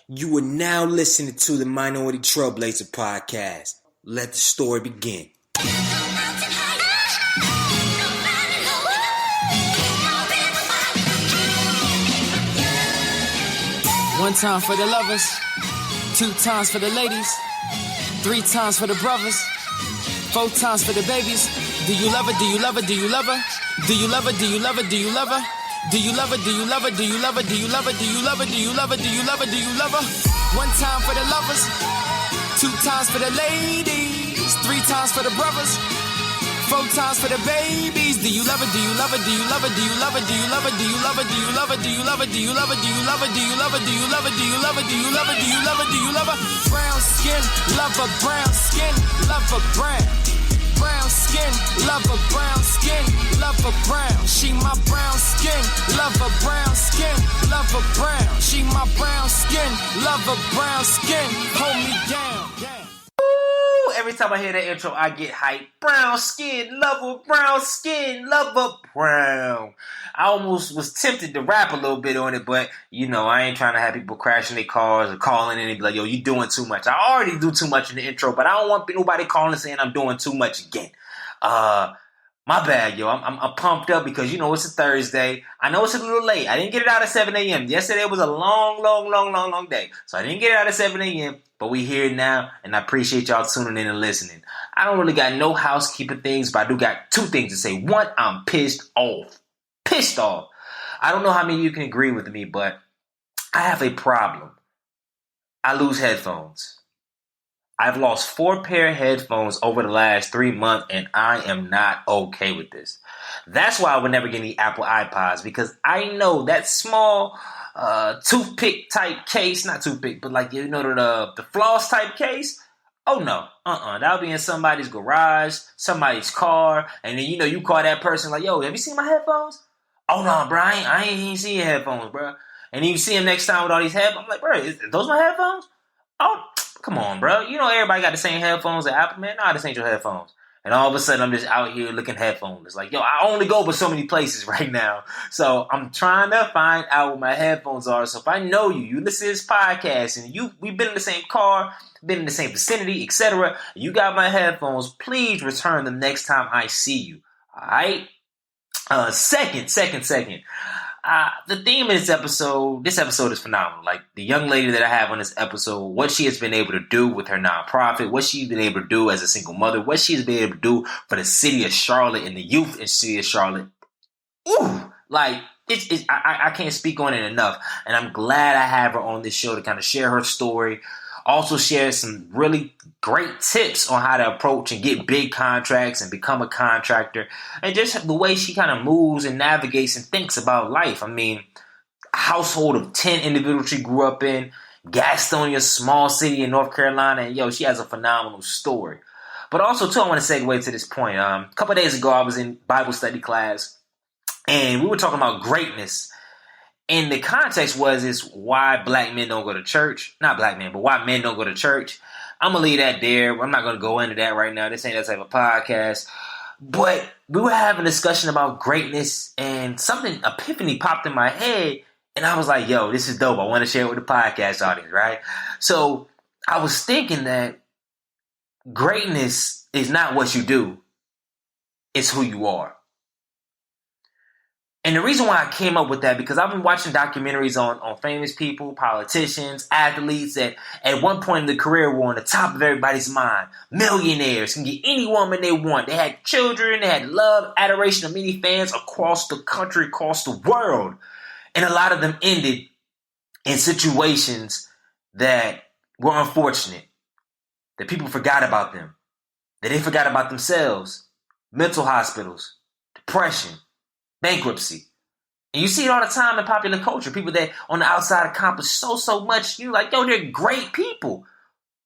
You are now listening to the Minority Trailblazer podcast. Let the story begin. One time for the lovers, 2 times for the ladies, 3 times for the brothers, 4 times for the babies. Do you love her? Do you love her? Do you love her? Do you love her? Do you love her? Do you love her? Do you love her? Do you love her? Do you love her? Do you love her? Do you love her? Do you love her? Do you love her? Do you love her? 1 time for the lovers, 2 times for the ladies, 3 times for the brothers, 4 times for the babies. Do you love her? Do you love her? Do you love her? Do you love her? Do you love her? Do you love her? Do you love her? Do you love her? Do you love her? Do you love her? Do you love her? Do you love her? Do you love her? Do you love her? Do you love her? Do you love her? Brown skin, love her brown skin, love her brown. Brown skin, love her brown skin, love her brown. She my brown skin, love her brown skin, love her brown. She my brown skin, love her brown skin. Hold me down. Ooh, every time I hear that intro, I get hyped. Brown skin, love her brown skin, love her brown. I almost was tempted to rap a little bit on it, but you know, I ain't trying to have people crashing their cars or calling in and be like, yo, you doing too much. I already do too much in the intro, but I don't want nobody calling saying I'm doing too much again. My bad, yo. I'm pumped up because, you know, it's a Thursday. I know it's a little late. I didn't get it out at 7 a.m. Yesterday was a long day. So I didn't get it out at 7 a.m., but we here now, and I appreciate y'all tuning in and listening. I don't really got no housekeeping things, but I do got 2 things to say. 1, I'm pissed off. I don't know how many of you can agree with me, but I have a problem. I lose headphones. I've lost 4 pair of headphones over the last 3 months, and I am not okay with this. That's why I would never get any Apple iPods, because I know that small toothpick type case, not toothpick, but like, you know, the floss type case. Oh no, that'll be in somebody's garage, somebody's car, and then, you know, you call that person like, yo, have you seen my headphones? Oh no, bro, I ain't seen your headphones, bro. And then you see him next time with all these headphones. I'm like, bro, is those my headphones? Oh, come on, bro. You know everybody got the same headphones at Apple, man. Nah, this ain't your headphones. And all of a sudden, I'm just out here looking headphones. It's like, yo, I only go but so many places right now. So I'm trying to find out what my headphones are. So if I know you listen to this podcast, and we've been in the same car, been in the same vicinity, etc. You got my headphones. Please return them next time I see you. All right. Second. The theme of this episode is phenomenal. Like, the young lady that I have on this episode, what she has been able to do with her nonprofit, what she's been able to do as a single mother, what she's been able to do for the city of Charlotte and the youth in the city of Charlotte. Ooh, like, I can't speak on it enough. And I'm glad I have her on this show to kind of share her story. Also share some really great tips on how to approach and get big contracts and become a contractor. And just the way she kind of moves and navigates and thinks about life. I mean, a household of 10 individuals she grew up in, Gastonia, small city in North Carolina. And yo, she has a phenomenal story. But also, too, I want to segue to this point. A couple of days ago, I was in Bible study class, and we were talking about greatness. And the context is why black men don't go to church. Not black men, but why men don't go to church. I'm going to leave that there. I'm not going to go into that right now. This ain't that type of podcast. But we were having a discussion about greatness, and something, epiphany popped in my head. And I was like, yo, this is dope. I want to share it with the podcast audience, right? So I was thinking that greatness is not what you do. It's who you are. And the reason why I came up with that, because I've been watching documentaries on famous people, politicians, athletes that at one point in their career were on the top of everybody's mind. Millionaires can get any woman they want. They had children, they had love, adoration of many fans across the country, across the world. And a lot of them ended in situations that were unfortunate, that people forgot about them, that they forgot about themselves. Mental hospitals, depression, bankruptcy. And you see it all the time in popular culture. People that on the outside accomplish so much. You're like, yo, they're great people.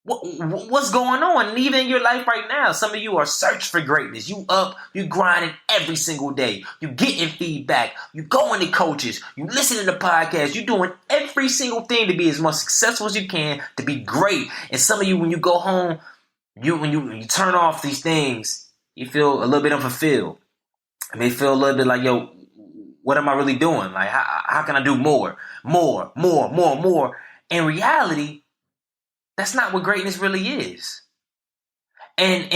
What's going on? And even in your life right now, some of you are searching for greatness. You up, you grinding every single day. You getting feedback. You going to coaches. You listening to podcasts. You doing every single thing to be as much successful as you can, to be great. And some of you, when you go home, when you turn off these things, you feel a little bit unfulfilled. I may feel a little bit like, yo, what am I really doing? Like, how can I do more? In reality, that's not what greatness really is. And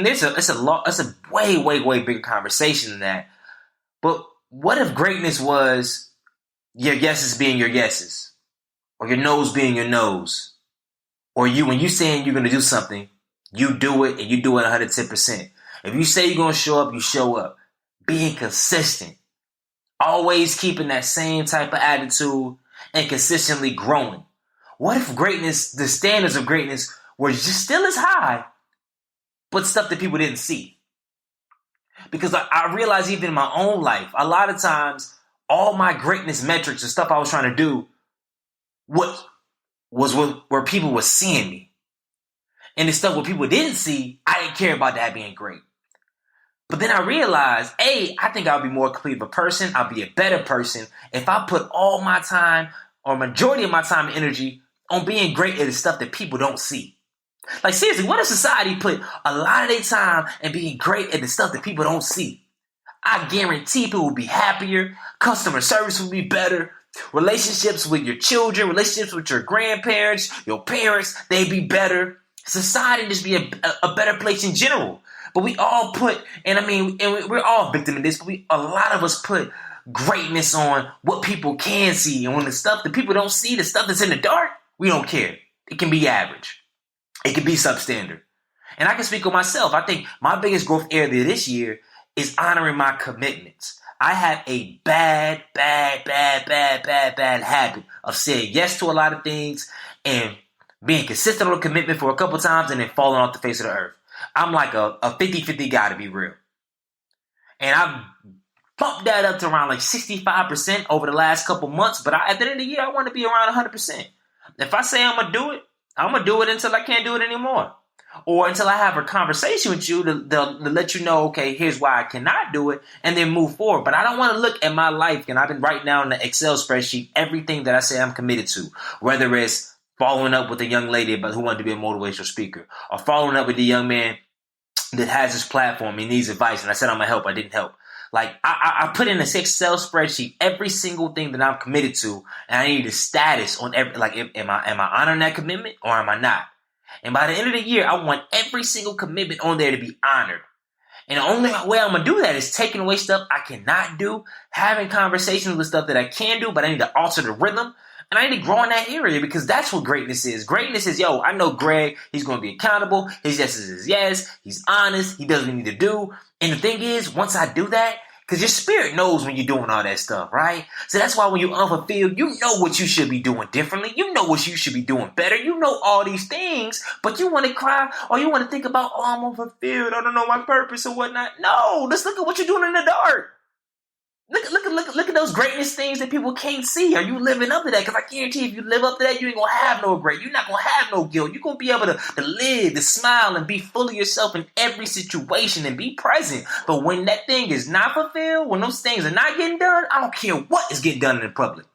there's it's a way bigger conversation than that. But what if greatness was your yeses being your yeses, or your no's being your no's, or when you saying you're gonna do something, you do it and you do it 110%. If you say you're gonna show up, you show up. Being consistent, always keeping that same type of attitude and consistently growing. What if greatness, the standards of greatness, were just still as high, but stuff that people didn't see? Because I realize even in my own life, a lot of times, all my greatness metrics and stuff I was trying to do, what was where people were seeing me. And the stuff where people didn't see, I didn't care about that being great. But then I realized, I think I'll be more complete of a person. I'll be a better person if I put all my time, or majority of my time and energy, on being great at the stuff that people don't see. Like, seriously, what if society put a lot of their time in being great at the stuff that people don't see? I guarantee people will be happier. Customer service will be better. Relationships with your children, relationships with your grandparents, your parents, they'd be better. Society just be a better place in general. But we all put, and we're all victim of this, but a lot of us put greatness on what people can see. And when the stuff that people don't see, the stuff that's in the dark, we don't care. It can be average. It can be substandard. And I can speak on myself. I think my biggest growth area this year is honoring my commitments. I have a bad habit of saying yes to a lot of things and being consistent on a commitment for a couple times and then falling off the face of the earth. I'm like a 50-50 guy, to be real. And I've bumped that up to around like 65% over the last couple months. But at the end of the year, I want to be around 100%. If I say I'm going to do it, I'm going to do it until I can't do it anymore. Or until I have a conversation with you to let you know, okay, here's why I cannot do it, and then move forward. But I don't want to look at my life, and I've been writing down in the Excel spreadsheet everything that I say I'm committed to, whether it's following up with a young lady who wanted to be a motivational speaker, or following up with a young man that has this platform, he needs advice, and I said I'm going to help, I didn't help. Like, I put in this Excel spreadsheet every single thing that I'm committed to, and I need a status on every, like, am I honoring that commitment or am I not? And by the end of the year, I want every single commitment on there to be honored. And the only way I'm going to do that is taking away stuff I cannot do, having conversations with stuff that I can do, but I need to alter the rhythm. And I need to grow in that area, because that's what greatness is. Greatness is, I know Greg, he's going to be accountable. His yes is his yes. He's honest. He does what he need to do. And the thing is, once I do that, because your spirit knows when you're doing all that stuff, right? So that's why when you're unfulfilled, you know what you should be doing differently. You know what you should be doing better. You know all these things, but you want to cry or you want to think about, I'm unfulfilled. I don't know my purpose or whatnot. No, let's look at what you're doing in the dark. Look at those greatness things that people can't see. Are you living up to that? Because I guarantee if you live up to that, you ain't going to have no regret. You're not going to have no guilt. You're going to be able to live, to smile, and be full of yourself in every situation and be present. But when that thing is not fulfilled, when those things are not getting done, I don't care what is getting done in the public.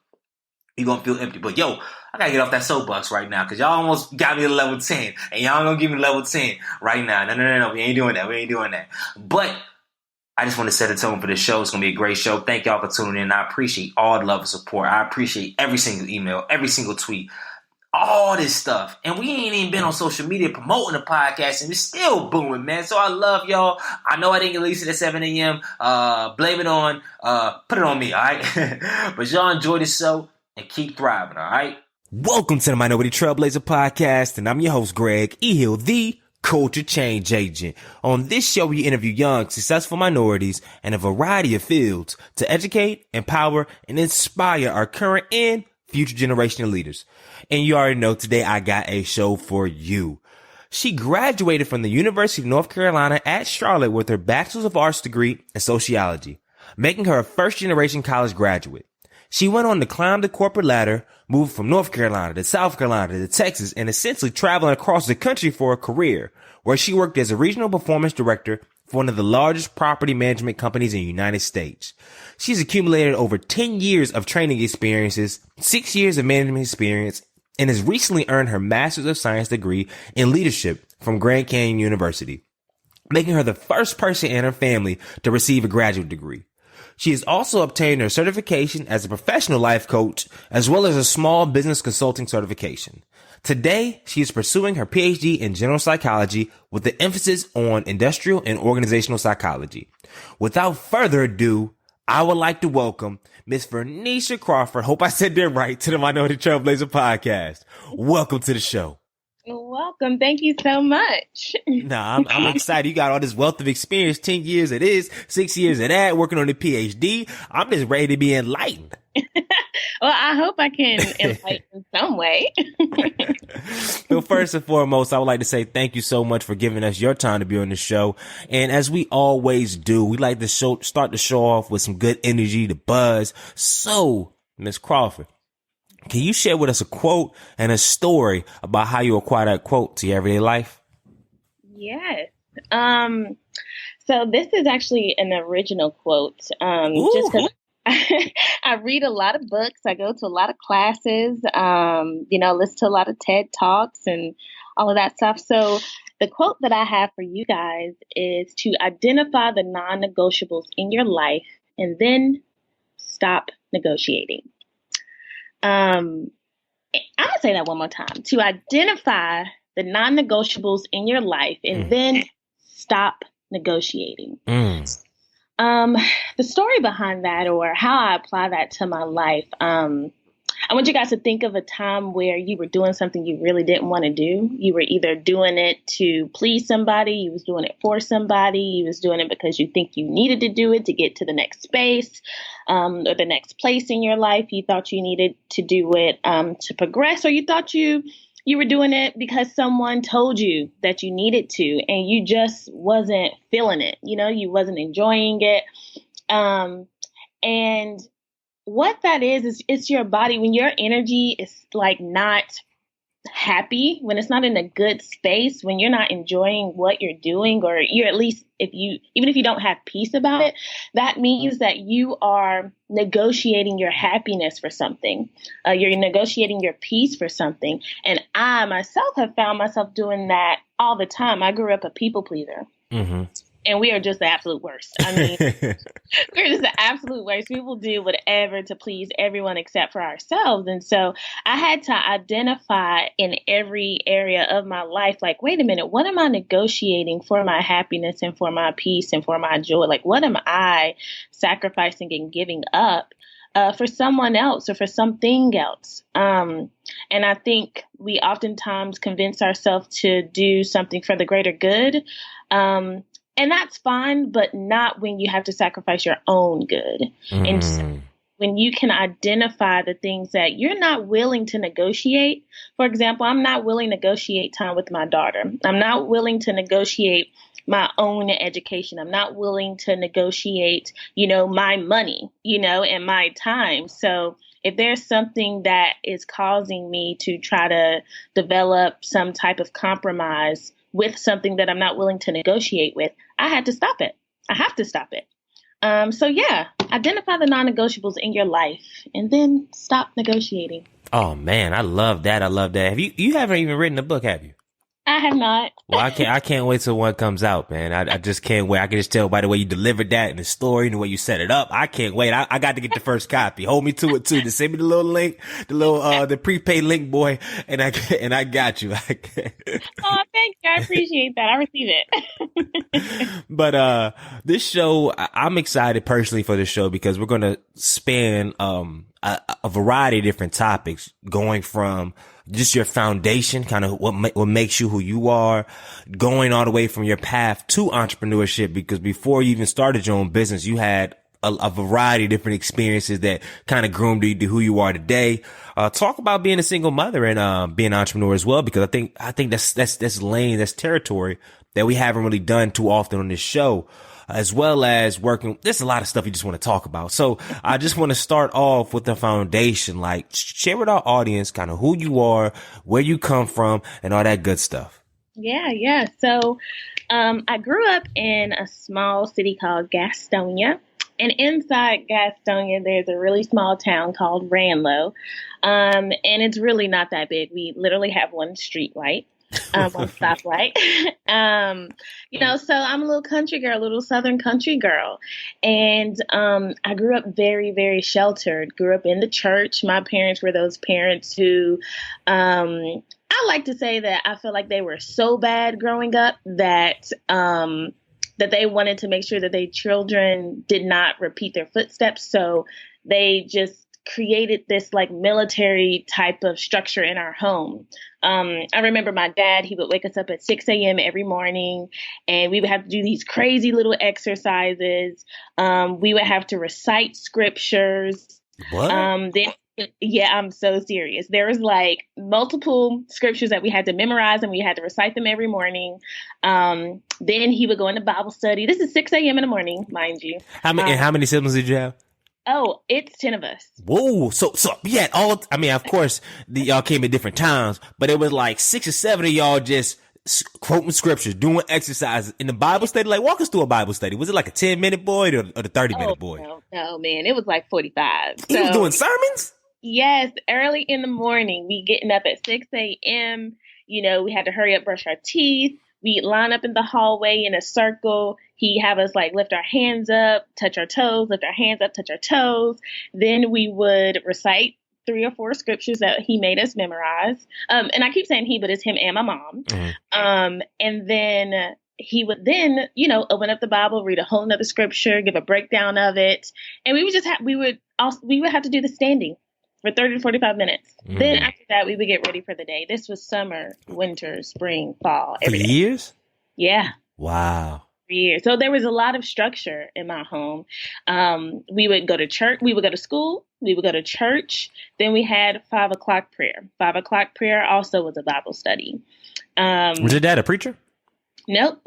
You're going to feel empty. But I got to get off that soapbox right now, because y'all almost got me to level 10. And y'all going to give me level 10 right now. No. We ain't doing that. But I just want to set a tone for the show. It's going to be a great show. Thank y'all for tuning in. I appreciate all the love and support. I appreciate every single email, every single tweet, all this stuff. And we ain't even been on social media promoting the podcast, and it's still booming, man. So I love y'all. I know I didn't release it at 7 a.m. Blame it on, put it on me, all right? But y'all enjoy the show and keep thriving, all right? Welcome to the Minority Trailblazer Podcast, and I'm your host, Greg E. Hill, the Culture Change Agent. On this show, we interview young, successful minorities in a variety of fields to educate, empower, and inspire our current and future generation of leaders. And you already know, today I got a show for you. She graduated from the University of North Carolina at Charlotte with her Bachelor's of Arts degree in sociology, making her a first-generation college graduate. She went on to climb the corporate ladder, moved from North Carolina to South Carolina to Texas, and essentially traveling across the country for a career, where she worked as a regional performance director for one of the largest property management companies in the United States. She's accumulated over 10 years of training experiences, 6 years of management experience, and has recently earned her Master's of Science degree in leadership from Grand Canyon University, making her the first person in her family to receive a graduate degree. She has also obtained her certification as a professional life coach, as well as a small business consulting certification. Today, she is pursuing her PhD in general psychology with an emphasis on industrial and organizational psychology. Without further ado, I would like to welcome Miss Vernisha Crawford. Hope I said that right, to the Minority Trailblazer podcast. Welcome to the show. Welcome. Thank you so much. I'm excited. You got all this wealth of experience, 10 years of this, 6 years of that, working on the PhD. I'm just ready to be enlightened. Well, I hope I can enlighten some way. So first and foremost, I would like to say thank you so much for giving us your time to be on the show. And as we always do, we like to start the show off with some good energy, the buzz. So, Miss Crawford, can you share with us a quote and a story about how you acquire that quote to your everyday life? Yes. So this is actually an original quote. Just because I read a lot of books, I go to a lot of classes, listen to a lot of TED Talks and all of that stuff. So the quote that I have for you guys is to identify the non-negotiables in your life and then stop negotiating. I'm going to say that one more time. To identify the non-negotiables in your life and then stop negotiating. The story behind that, or how I apply that to my life, I want you guys to think of a time where you were doing something you really didn't want to do. You were either doing it to please somebody, you was doing it for somebody, you was doing it because you think you needed to do it to get to the next space, or the next place in your life. You thought you needed to do it to progress, or you thought you were doing it because someone told you that you needed to, and you just wasn't feeling it. You wasn't enjoying it. And what that is it's your body. When your energy is like not happy, when it's not in a good space, when you're not enjoying what you're doing, or you're at least, even if you don't have peace about it, that means that you are negotiating your happiness for something. You're negotiating your peace for something. And I myself have found myself doing that all the time. I grew up a people pleaser. And we are just the absolute worst. I mean, we're just the absolute worst. We will do whatever to please everyone except for ourselves. And so I had to identify in every area of my life, like, wait a minute, what am I negotiating for my happiness and for my peace and for my joy? Like, what am I sacrificing and giving up for someone else or for something else? And I think we oftentimes convince ourselves to do something for the greater good. And that's fine, but not when you have to sacrifice your own good. And so when you can identify the things that you're not willing to negotiate. For example, I'm not willing to negotiate time with my daughter. I'm not willing to negotiate my own education. I'm not willing to negotiate, my money, and my time. So if there's something that is causing me to try to develop some type of compromise with something that I'm not willing to negotiate with, I had to stop it. I have to stop it. Identify the non-negotiables in your life and then stop negotiating. Oh man, I love that. Have you haven't even written a book, have you? I have not. Well, I can't wait till one comes out, man. I just can't wait. I can just tell by the way you delivered that and the story and the way you set it up. I can't wait. I got to get the first copy. Hold me to it too. Just send me the little link, the prepaid link, boy, and I got you. Oh, thank you. I appreciate that. I receive it. But this show, I'm excited personally for this show because we're gonna span a variety of different topics, going from just your foundation, kind of what makes you who you are, going all the way from your path to entrepreneurship, because before you even started your own business, you had a variety of different experiences that kind of groomed you to who you are today. Talk about being a single mother and being an entrepreneur as well, because I think that's lane, that's territory that we haven't really done too often on this show. As well as working, there's a lot of stuff you just want to talk about. So I just want to start off with the foundation, like share with our audience kind of who you are, where you come from, and all that good stuff. Yeah. So I grew up in a small city called Gastonia. And inside Gastonia, there's a really small town called Ranlo. And it's really not that big. We literally have one street light. on stoplight. So I'm a little country girl, a little Southern country girl. And I grew up very, very sheltered, grew up in the church. My parents were those parents who, I like to say that I feel like they were so bad growing up that that they wanted to make sure that their children did not repeat their footsteps. So they just created this like military type of structure in our home. I remember my dad, he would wake us up at 6 a.m. every morning, and we would have to do these crazy little exercises. We would have to recite scriptures. What? Yeah, I'm so serious. There was like multiple scriptures that we had to memorize, and we had to recite them every morning. Then he would go into Bible study. This is 6 a.m. in the morning, mind you. How many siblings did you have? Oh, it's 10 of us. Whoa. So yeah, of course, y'all came at different times, but it was like 6 or 7 of y'all just quoting scriptures, doing exercises in the Bible study. Like, walk us through a Bible study. Was it like a 10-minute boy or the 30-minute boy? No, man. It was like 45. He was doing sermons? Yes. Early in the morning, we getting up at 6 a.m. We had to hurry up, brush our teeth. We'd line up in the hallway in a circle. He'd have us like lift our hands up, touch our toes, lift our hands up, touch our toes. Then we would recite 3 or 4 scriptures that he made us memorize. And I keep saying he, but it's him and my mom. Mm-hmm. And then he would then, open up the Bible, read a whole nother scripture, give a breakdown of it. And we would have to do the standing for 30 to 45 minutes. Mm. Then after that, we would get ready for the day. This was summer, winter, spring, fall. For years? Yeah. Wow. For years. So there was a lot of structure in my home. We would go to church. We would go to school. We would go to church. Then we had 5 o'clock prayer. 5 o'clock prayer also was a Bible study. Was your dad a preacher? Nope.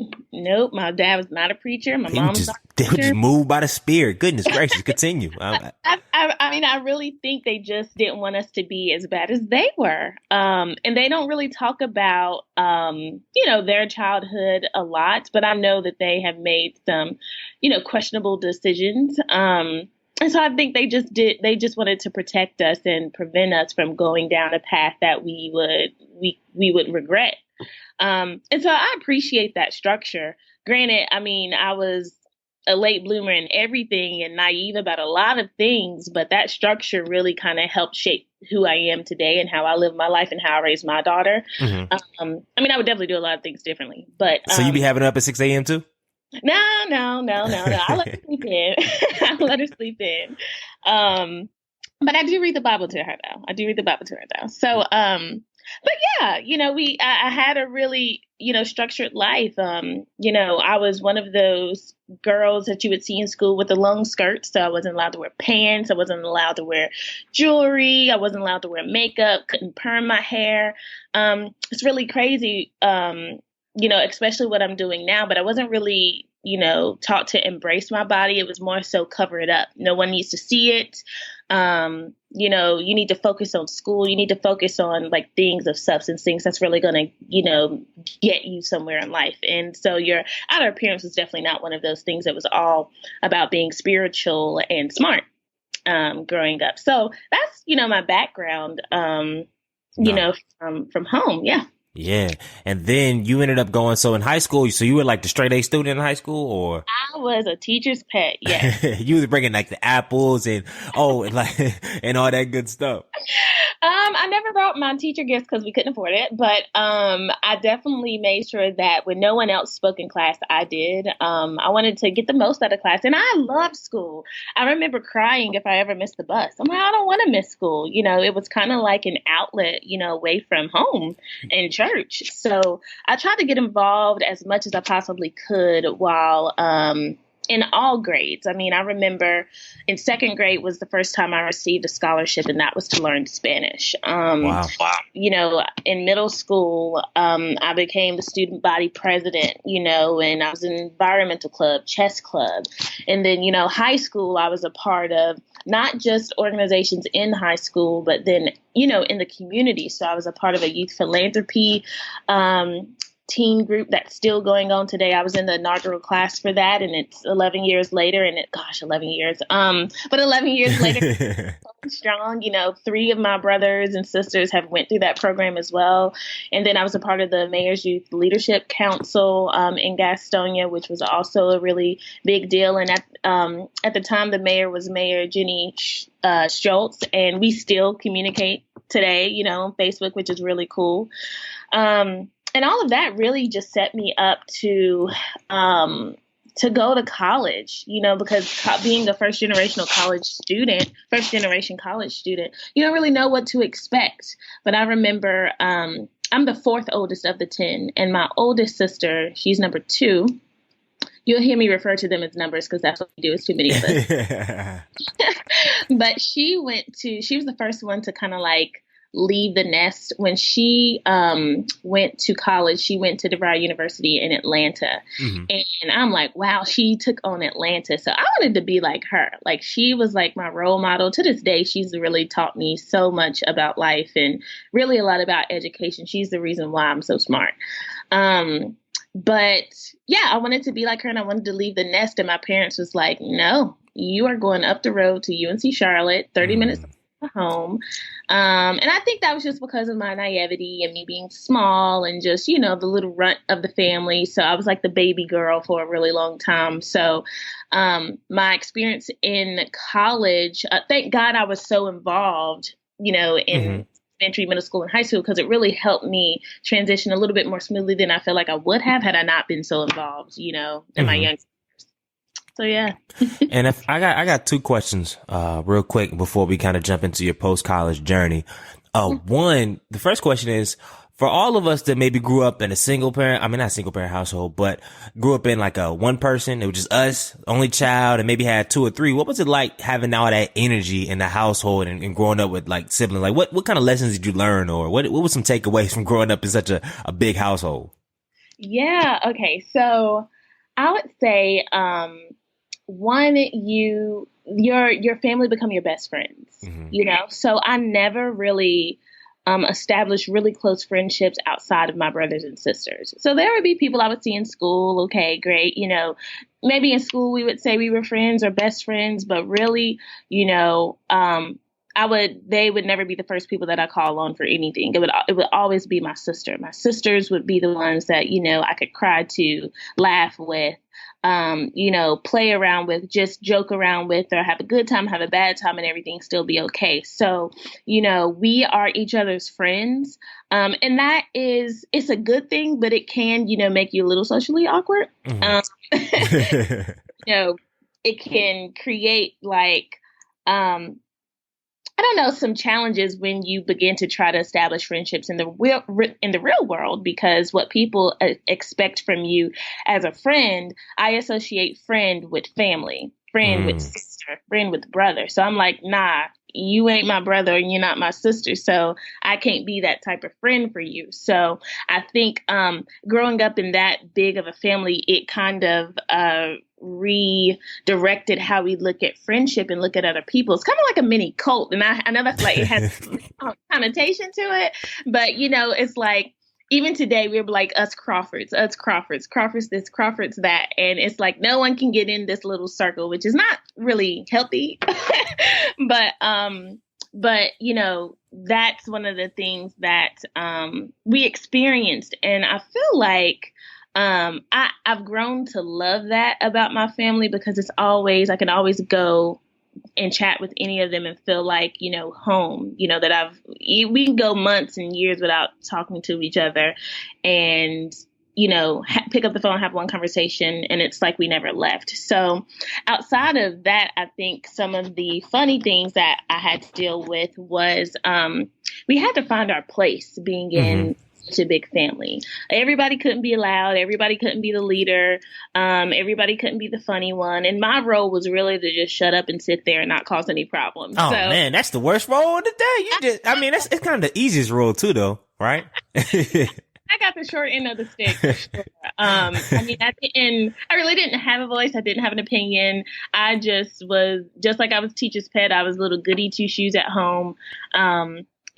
My dad was not a preacher. My mom was not a preacher. They were just moved by the Spirit. Goodness gracious. Continue. I really think they just didn't want us to be as bad as they were. And they don't really talk about, their childhood a lot, but I know that they have made some, questionable decisions. And so I think they just wanted to protect us and prevent us from going down a path that we would regret. And so I appreciate that structure. Granted, I was a late bloomer in everything and naive about a lot of things, but that structure really kind of helped shape who I am today and how I live my life and how I raise my daughter. Mm-hmm. I would definitely do a lot of things differently, but. So you be having up at 6 a.m. too? No. I let her sleep in. But I do read the Bible to her though. So, but yeah, I had a really, structured life. I was one of those girls that you would see in school with the long skirts. So I wasn't allowed to wear pants. I wasn't allowed to wear jewelry. I wasn't allowed to wear makeup, couldn't perm my hair. It's really crazy, especially what I'm doing now, but I wasn't really, taught to embrace my body. It was more so cover it up. No one needs to see it. You need to focus on school. You need to focus on like things of substance, things that's really going to, get you somewhere in life. And so your outer appearance was definitely not one of those things. It was all about being spiritual and smart, growing up. So that's, my background, from home. Yeah. Yeah. And then you ended up going, so in high school, so you were like the straight A student in high school, or? I was a teacher's pet, yeah. You was bringing like the apples and all that good stuff. I never brought my teacher gifts because we couldn't afford it, but I definitely made sure that when no one else spoke in class, I did. I wanted to get the most out of class, and I loved school. I remember crying if I ever missed the bus. I'm like, I don't want to miss school. It was kind of like an outlet, away from home and church. So I tried to get involved as much as I possibly could while in all grades. I remember in 2nd grade was the first time I received a scholarship, and that was to learn Spanish. Wow. In middle school, I became the student body president, and I was in environmental club, chess club. And then, high school, I was a part of not just organizations in high school, but then, in the community. So I was a part of a youth philanthropy teen group that's still going on today. I was in the inaugural class for that, and it's 11 years later, and 11 years. But 11 years later, strong. 3 of my brothers and sisters have went through that program as well. And then I was a part of the Mayor's Youth Leadership Council in Gastonia, which was also a really big deal. And at the time, the mayor was Mayor Jenny Schultz, and we still communicate today, on Facebook, which is really cool. And all of that really just set me up to go to college, because being a first generation college student, you don't really know what to expect. But I remember I'm the 4th oldest of the 10, and my oldest sister, she's number 2. You'll hear me refer to them as numbers because that's what we do. It's too many of us. But she was the first one to kind of like leave the nest. When she went to college, she went to DeVry University in Atlanta. Mm-hmm. And I'm like, wow, she took on Atlanta. So I wanted to be like her. Like, she was like my role model. To this day, she's really taught me so much about life and really a lot about education. She's the reason why I'm so smart. But yeah, I wanted to be like her, and I wanted to leave the nest. And my parents was like, no, you are going up the road to UNC Charlotte, 30 minutes home. And I think that was just because of my naivety and me being small and just, the little runt of the family. So I was like the baby girl for a really long time. So my experience in college, thank God I was so involved, in elementary, middle school, and high school, because it really helped me transition a little bit more smoothly than I feel like I would have had I not been so involved, in my young. So yeah. And if I got 2 questions, real quick before we kind of jump into your post-college journey. One, the first question is, for all of us that maybe grew up in not single parent household, but grew up in like a one person, it was just us, only child, and maybe had 2 or 3. What was it like having all that energy in the household and growing up with like siblings? Like what kind of lessons did you learn, or what were some takeaways from growing up in such a big household? Yeah. Okay. So I would say, one, your family become your best friends, So I never really established really close friendships outside of my brothers and sisters. So there would be people I would see in school. Okay, great. Maybe in school we would say we were friends or best friends, but really, they would never be the first people that I call on for anything. It would always be my sister. My sisters would be the ones that, I could cry to, laugh with, play around with, just joke around with, or have a good time, have a bad time, and everything still be okay. So, we are each other's friends. And that it's a good thing, but it can, make you a little socially awkward. Mm-hmm. It can create like, I don't know, some challenges when you begin to try to establish friendships in the real world, because what people expect from you as a friend, I associate friend with family, friend with sister, friend with brother. So I'm like, nah, you ain't my brother and you're not my sister. So I can't be that type of friend for you. So I think growing up in that big of a family, it kind of redirected how we look at friendship and look at other people. It's kind of like a mini cult. And I know that's like, it has a connotation to it, but it's like, even today, we're like us Crawfords this, Crawfords that. And it's like, no one can get in this little circle, which is not really healthy. But that's one of the things that we experienced. And I feel like I've grown to love that about my family, because I can always go and chat with any of them and feel like, home, that we can go months and years without talking to each other and, pick up the phone, have one conversation, and it's like we never left. So outside of that, I think some of the funny things that I had to deal with was we had to find our place being in such a big family. Everybody couldn't be loud. Everybody couldn't be the leader. Everybody couldn't be the funny one. And my role was really to just shut up and sit there and not cause any problems. Oh, man, that's the worst role of the day. It's kind of the easiest role too, though, right? I got the short end of the stick, for sure. I really didn't have a voice. I didn't have an opinion. I just was, just like I was teacher's pet. I was little goody two shoes at home.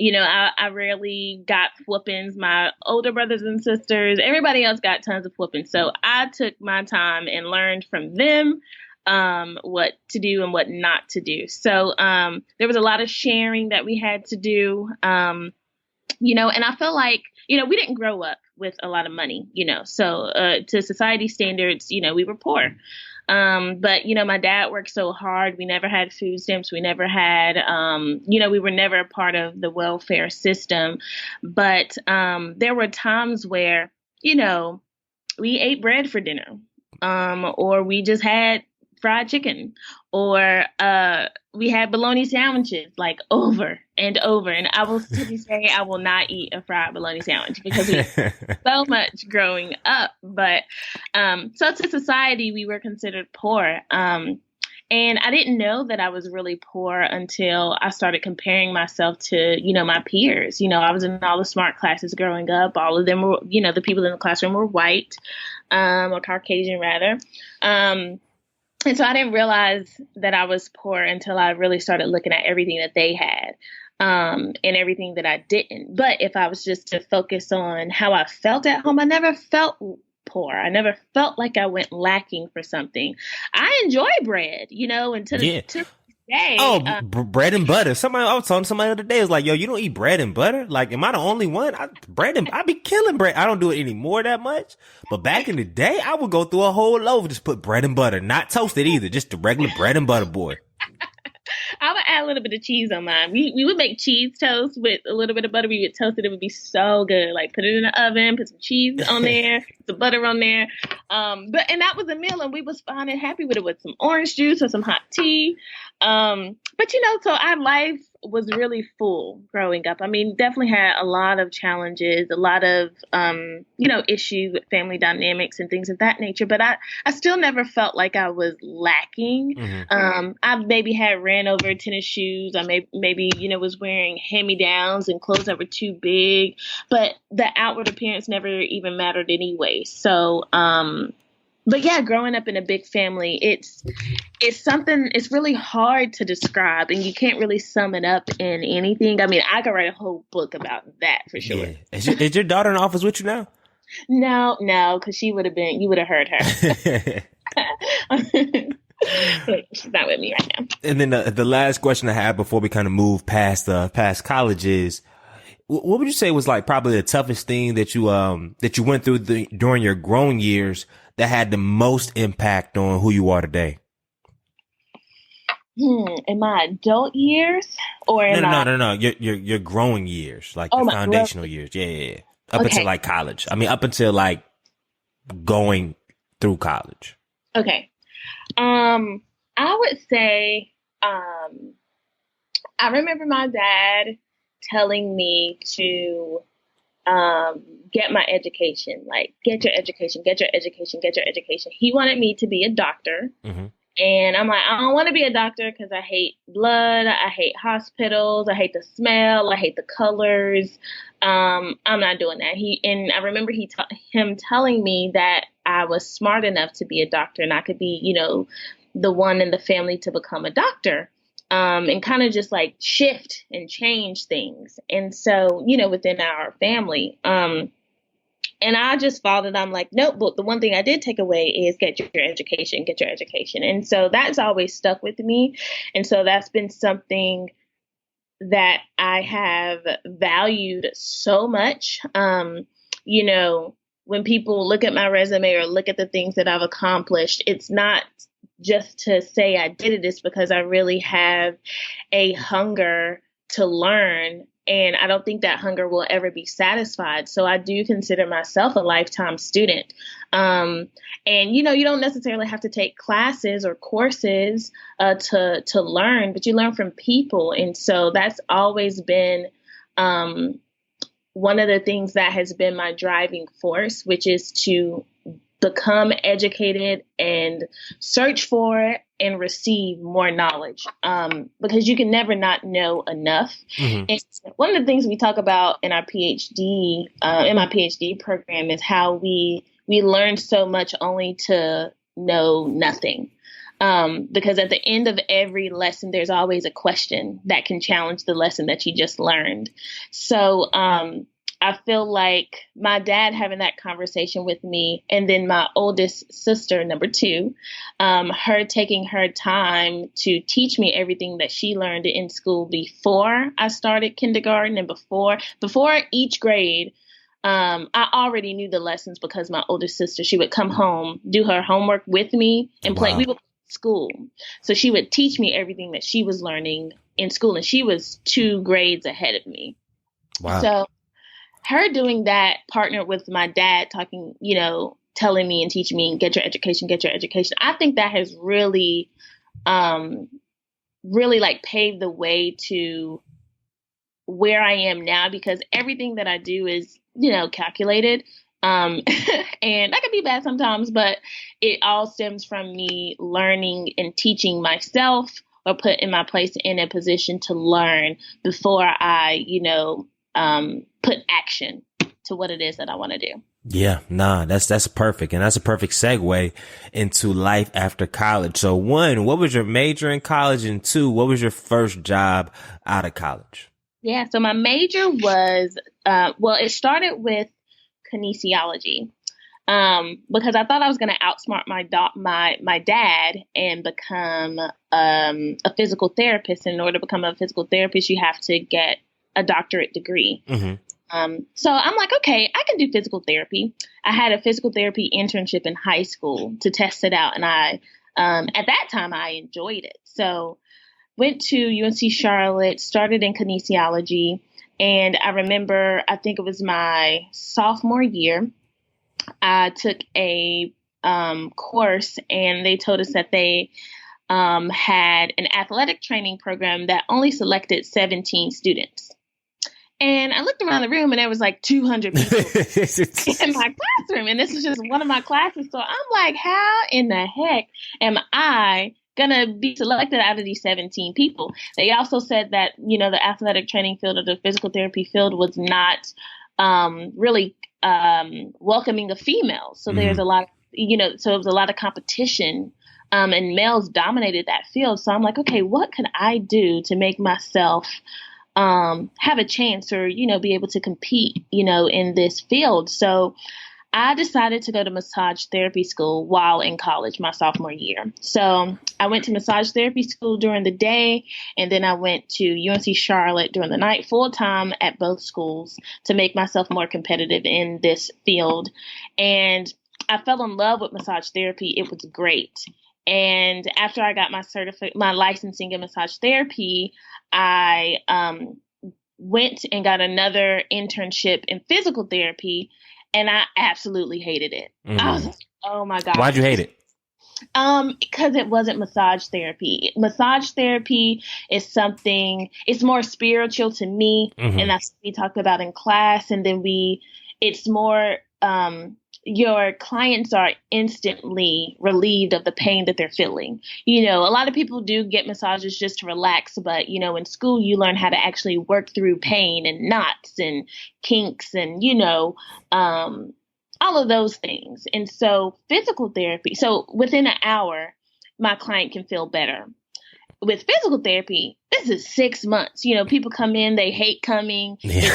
I rarely got whoopings. My older brothers and sisters, everybody else got tons of whoopings. So I took my time and learned from them what to do and what not to do. So there was a lot of sharing that we had to do, and I feel like, we didn't grow up with a lot of money, so to society standards, we were poor. But, my dad worked so hard. We never had food stamps. We never had, we were never a part of the welfare system. But there were times where, we ate bread for dinner, or we just had fried chicken, or we had bologna sandwiches like over and over. And I will to this day, I will not eat a fried bologna sandwich because we ate so much growing up. But so to society, we were considered poor. And I didn't know that I was really poor until I started comparing myself to, my peers. I was in all the smart classes growing up. All of them were, the people in the classroom were white, or Caucasian rather. And so I didn't realize that I was poor until I really started looking at everything that they had, and everything that I didn't. But if I was just to focus on how I felt at home, I never felt poor. I never felt like I went lacking for something. I enjoy bread, and to this day. Bread and butter. I was talking to somebody the other day. It was like, yo, you don't eat bread and butter? Like, am I the only one? I be killing bread. I don't do it anymore that much. But back in the day, I would go through a whole loaf, just put bread and butter, not toasted either, just the regular bread and butter boy. I would add a little bit of cheese on mine. We would make cheese toast with a little bit of butter. We would toast it. It would be so good. Like put it in the oven, put some cheese on there, some butter on there. And that was a meal, and we was fine and happy with it with some orange juice or some hot tea. But so our life was really full growing up. I mean, definitely had a lot of challenges, a lot of, issues with family dynamics and things of that nature. But I still never felt like I was lacking. Mm-hmm. I maybe had ran over tennis shoes. I maybe, was wearing hand-me-downs and clothes that were too big, but the outward appearance never even mattered anyway. So, but yeah, growing up in a big family, it's something, it's really hard to describe, and you can't really sum it up in anything. I mean, I could write a whole book about that for sure. Yeah. Is your daughter in the office with you now? No, because you would have heard her. She's not with me right now. And then the last question I have before we kind of move past college is, what would you say was like probably the toughest thing that you went through during your growing years that had the most impact on who you are today? In my adult years, or no, your growing years, like your foundational years, yeah. Up until like college. I mean, up until like going through college. Okay. I would say, I remember my dad telling me to get my education, like get your education. He wanted me to be a doctor. Mm-hmm. And I'm like, I don't want to be a doctor because I hate blood. I hate hospitals. I hate the smell. I hate the colors. I'm not doing that. And I remember him telling me that I was smart enough to be a doctor and I could be, the one in the family to become a doctor. And kind of just like shift and change things. And so, within our family, and I just followed it. I'm like, nope, but the one thing I did take away is get your education. And so that's always stuck with me. And so that's been something that I have valued so much. When people look at my resume or look at the things that I've accomplished, it's not just to say I did it. It's because I really have a hunger to learn. And I don't think that hunger will ever be satisfied. So I do consider myself a lifetime student. And, you don't necessarily have to take classes or courses to learn, but you learn from people. And so that's always been one of the things that has been my driving force, which is to become educated and search for and receive more knowledge, because you can never not know enough. Mm-hmm. And one of the things we talk about in our PhD, in my PhD program, is how we learn so much only to know nothing. Because at the end of every lesson, there's always a question that can challenge the lesson that you just learned. So I feel like my dad having that conversation with me, and then my oldest sister, number 2, her taking her time to teach me everything that she learned in school before I started kindergarten, and before each grade. I already knew the lessons because my older sister, she would come home, do her homework with me, and play. We would play at school. So she would teach me everything that she was learning in school, and she was 2 grades ahead of me. Wow. So her doing that, partnered with my dad talking, telling me and teaching me, get your education. I think that has really, really like paved the way to where I am now, because everything that I do is, calculated. And that can be bad sometimes, but it all stems from me learning and teaching myself, or put in my place in a position to learn before I, put action to what it is that I want to do. Yeah, that's perfect. And that's a perfect segue into life after college. So 1, what was your major in college? And 2, what was your first job out of college? Yeah, so my major was, it started with kinesiology, because I thought I was going to outsmart my dad and become a physical therapist. In order to become a physical therapist, you have to get a doctorate degree. Mm-hmm. So I'm like, okay, I can do physical therapy. I had a physical therapy internship in high school to test it out, and I at that time I enjoyed it. So went to UNC Charlotte, started in kinesiology, and I remember, I think it was my sophomore year, I took a course, and they told us that they had an athletic training program that only selected 17 students. And I looked around the room, and there was like 200 people in my classroom. And this is just one of my classes. So I'm like, how in the heck am I going to be selected out of these 17 people? They also said that, the athletic training field, or the physical therapy field, was not really welcoming of females. So there's a lot, so it was a lot of competition, and males dominated that field. So I'm like, okay, what can I do to make myself have a chance, or, be able to compete, in this field? So I decided to go to massage therapy school while in college, my sophomore year. So I went to massage therapy school during the day, and then I went to UNC Charlotte during the night, full time at both schools, to make myself more competitive in this field. And I fell in love with massage therapy. It was great. And after I got my licensing in massage therapy, I went and got another internship in physical therapy, and I absolutely hated it. Mm-hmm. I was like, oh my God. Why'd you hate it? Because it wasn't massage therapy. Massage therapy is something, it's more spiritual to me. Mm-hmm. And that's what we talked about in class. And then it's more, your clients are instantly relieved of the pain that they're feeling. A lot of people do get massages just to relax, but, in school you learn how to actually work through pain and knots and kinks and, all of those things. And so physical therapy, so within an hour, my client can feel better. With physical therapy, this is 6 months. People come in, they hate coming. Yeah.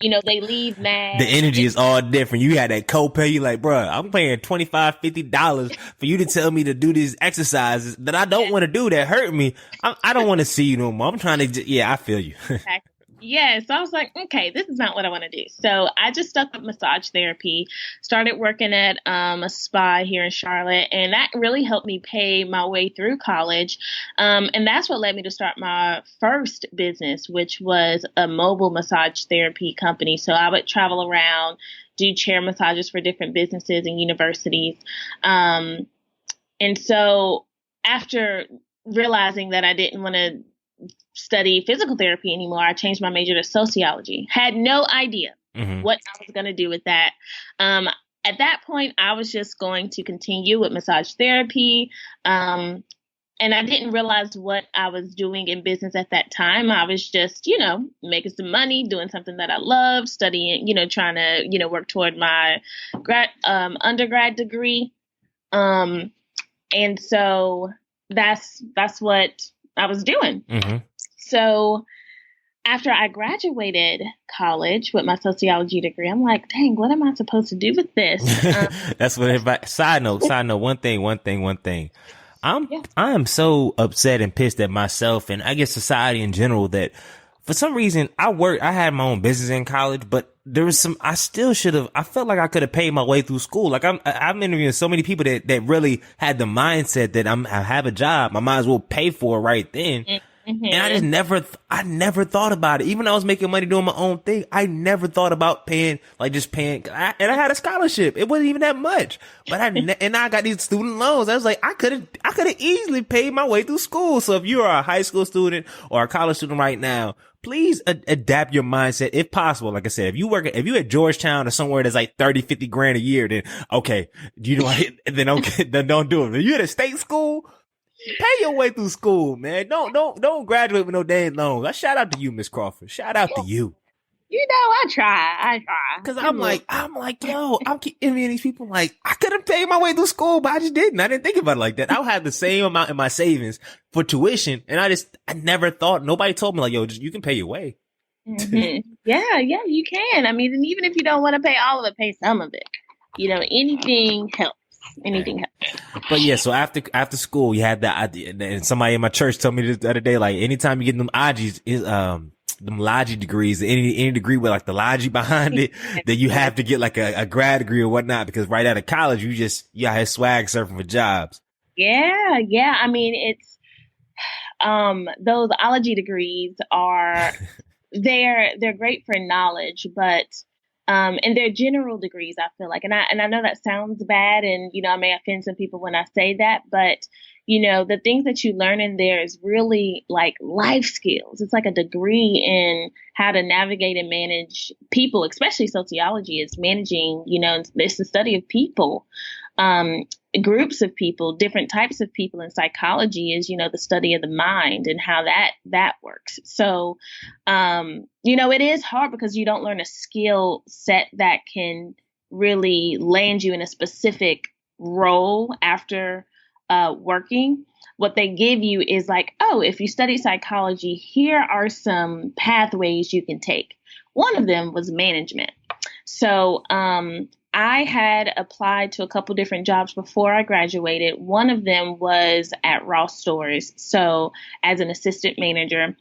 They leave mad. The energy is all different. You had that copay. You like, bruh, I'm paying $25, $50 for you to tell me to do these exercises that I don't want to do, that hurt me. I don't want to see you no more. I'm trying to, yeah, I feel you. Exactly. Yeah, so I was like, okay, this is not what I want to do. So I just stuck with massage therapy, started working at a spa here in Charlotte, and that really helped me pay my way through college. And that's what led me to start my first business, which was a mobile massage therapy company. So I would travel around, do chair massages for different businesses and universities. And so after realizing that I didn't want to study physical therapy anymore, I changed my major to sociology. Had no idea what I was going to do with that. At that point, I was just going to continue with massage therapy. And I didn't realize what I was doing in business at that time. I was just, making some money, doing something that I loved, studying, trying to, work toward my undergrad degree. And so that's what I was doing. Mm-hmm. So after I graduated college with my sociology degree, I'm like, dang, what am I supposed to do with this? That's what everybody, side note, one thing. Yeah. I am so upset and pissed at myself and I guess society in general that for some reason I had my own business in college, but there was I felt like I could have paid my way through school. Like I'm interviewing so many people that really had the mindset that I have a job. I might as well pay for it right then. Mm-hmm. And I never thought about it. Even though I was making money doing my own thing, I never thought about paying. And I had a scholarship. It wasn't even that much, but and I got these student loans. I was like, I could have easily paid my way through school. So if you are a high school student or a college student right now, please adapt your mindset if possible. Like I said, if you at Georgetown or somewhere that's like 30, 50 grand a year, then okay, then don't do it. If you at a state school, pay your way through school, man. Don't graduate with no damn loans. Shout out to you, Miss Crawford. Shout out to you. You know, I try. Cause I'm like, yo, I'm keep envying these people. Like, I could have paid my way through school, but I just didn't. I didn't think about it like that. I'll have the same amount in my savings for tuition. And I never thought, nobody told me like, yo, you can pay your way. Mm-hmm. Yeah, you can. I mean, and even if you don't want to pay all of it, pay some of it. You know, anything helps. Anything helps. But yeah, so after school, you had that idea, and somebody in my church told me this the other day, like anytime you get them them logi degrees, any degree with like the logi behind it, then you have to get like a grad degree or whatnot, because right out of college, you out here swag surfing for jobs. Yeah. I mean, it's, those ology degrees are, they're great for knowledge, but and they're general degrees, I feel like. And I know that sounds bad, and, you know, I may offend some people when I say that, but, you know, the things that you learn in there is really like life skills. It's like a degree in how to navigate and manage people, especially sociology is managing, you know, it's the study of people, groups of people, different types of people. And psychology is, you know, the study of the mind and how that works. So, you know, it is hard because you don't learn a skill set that can really land you in a specific role after working. What they give you is like, oh, if you study psychology, here are some pathways you can take. One of them was management. So, I had applied to a couple different jobs before I graduated. One of them was at Ross Stores, so as an assistant manager,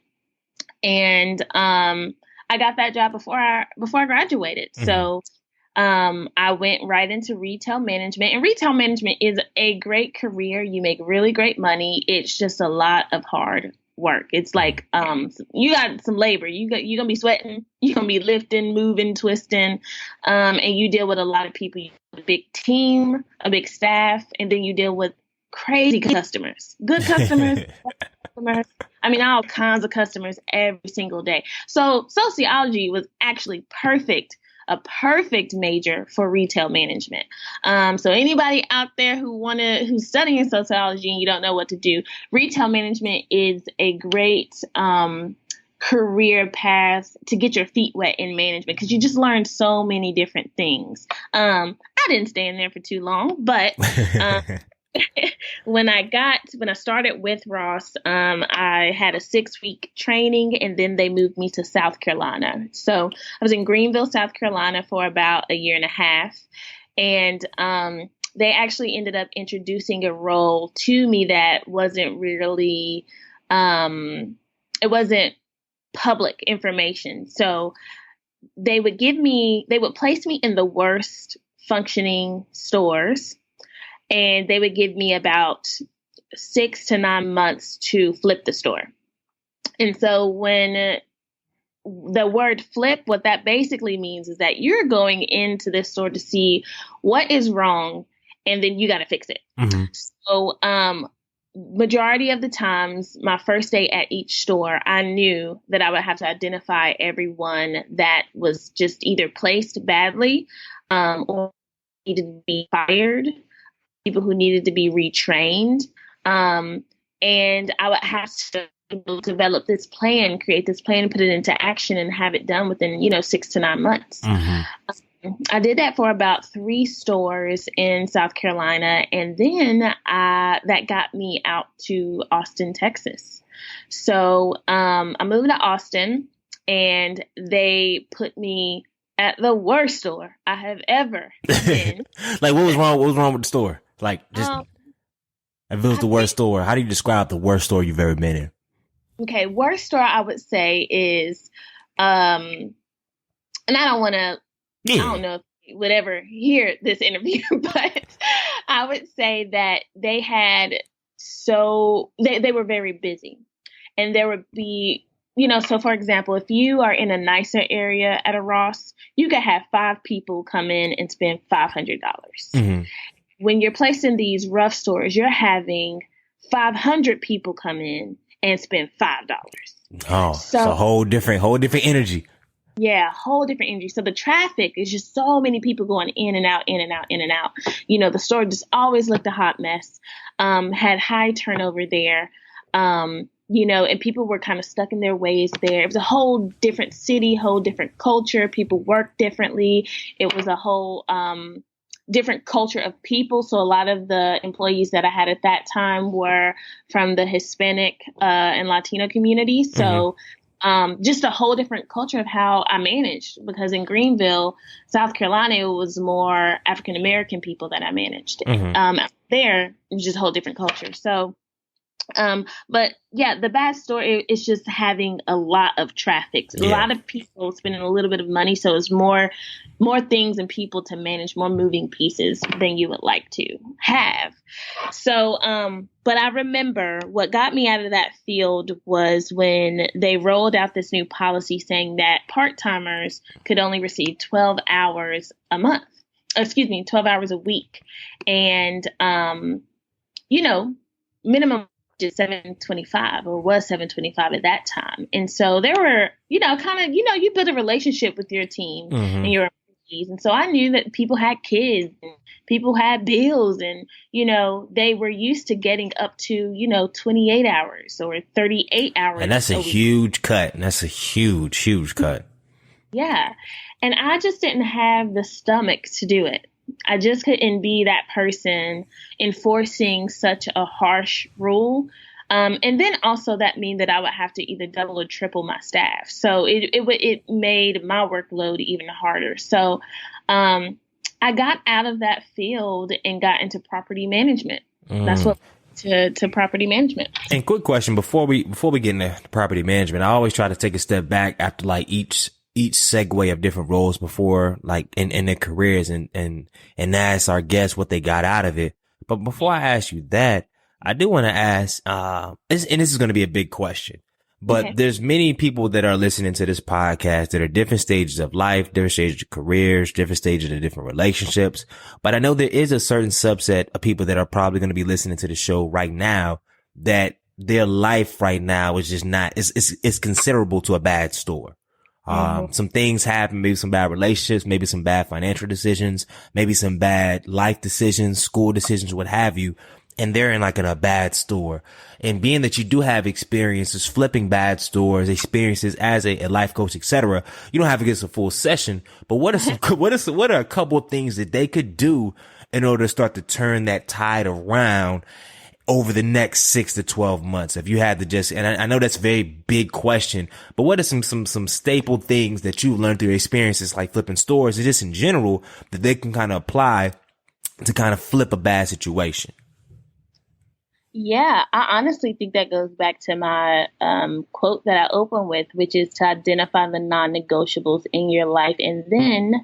and I got that job before I graduated. Mm-hmm. So I went right into retail management, and retail management is a great career. You make really great money. It's just a lot of hard work. It's like you got some labor. You're gonna be sweating. You're gonna be lifting, moving, twisting, and you deal with a lot of people. You have a big team, a big staff, and then you deal with crazy customers, good customers, customers. I mean, all kinds of customers every single day. So sociology was actually a perfect major for retail management. So anybody out there who's studying sociology and you don't know what to do, retail management is a great career path to get your feet wet in management, because you just learn so many different things. I didn't stay in there for too long, but when I started with Ross, I had a 6-week training, and then they moved me to South Carolina. So I was in Greenville, South Carolina for about a year and a half. And they actually ended up introducing a role to me that wasn't really, it wasn't public information. So they would place me in the worst functioning stores, and they would give me about 6 to 9 months to flip the store. And so when the word flip, what that basically means is that you're going into this store to see what is wrong, and then you got to fix it. Mm-hmm. So majority of the times, my first day at each store, I knew that I would have to identify everyone that was just either placed badly or needed to be fired, people who needed to be retrained. And I would have to develop this plan, create this plan, put it into action, and have it done within, 6 to 9 months. Mm-hmm. I did that for about 3 stores in South Carolina, and then that got me out to Austin, Texas. So I moved to Austin, and they put me at the worst store I have ever been. Like, what was wrong? What was wrong with the store? Like, just if it was the worst store, how do you describe the worst store you've ever been in? Okay, worst store I would say is, and I don't want to. I don't know if you would ever hear this interview, but I would say that they had they were very busy, and there would be, so for example, if you are in a nicer area at a Ross, you could have 5 people come in and spend $500. Mm-hmm. When you're placed in these rough stores, you're having 500 people come in and spend $5. Oh, so a whole different energy. Yeah, whole different energy. So the traffic is just so many people going in and out, in and out, in and out. The store just always looked a hot mess. Had high turnover there. And people were kind of stuck in their ways there. It was a whole different city, whole different culture. People worked differently. It was a whole different culture of people. So a lot of the employees that I had at that time were from the Hispanic and Latino community. So just a whole different culture of how I managed, because in Greenville, South Carolina, it was more African American people that I managed. There, it was just a whole different culture. So, but yeah, the bad story is just having a lot of traffic, a lot of people spending a little bit of money. So it's more things and people to manage, more moving pieces than you would like to have. So, but I remember what got me out of that field was when they rolled out this new policy saying that part-timers could only receive 12 hours a month, 12 hours a week. And, minimum is $7.25 or was $7.25 at that time. And so there were, you build a relationship with your team and your employees. And so I knew that people had kids and people had bills, and, they were used to getting up to, 28 hours or 38 hours. And that's a huge cut. And that's a huge, huge cut. Yeah. And I just didn't have the stomach to do it. I just couldn't be that person enforcing such a harsh rule. And then also that mean that I would have to either double or triple my staff. So it made my workload even harder. So I got out of that field and got into property management. That's what to property management. And quick question before we get into property management, I always try to take a step back after like each segue of different roles before, like in their careers, and ask our guests what they got out of it. But before I ask you that, I do want to ask, and this is going to be a big question, but there's many people that are listening to this podcast that are different stages of life, different stages of careers, different stages of different relationships. But I know there is a certain subset of people that are probably going to be listening to the show right now that their life right now is just not, it's considerable to a bad store. Some things happen, maybe some bad relationships, maybe some bad financial decisions, maybe some bad life decisions, school decisions, what have you. And they're in a bad store. And being that you do have experiences flipping bad stores, experiences as a life coach, etc., you don't have to get us a full session. But what are a couple of things that they could do in order to start to turn that tide around over the next 6 to 12 months? If you had to and I know that's a very big question, but what are some staple things that you've learned through your experiences like flipping stores and just in general that they can kind of apply to kind of flip a bad situation? Yeah, I honestly think that goes back to my quote that I open with, which is to identify the non-negotiables in your life and then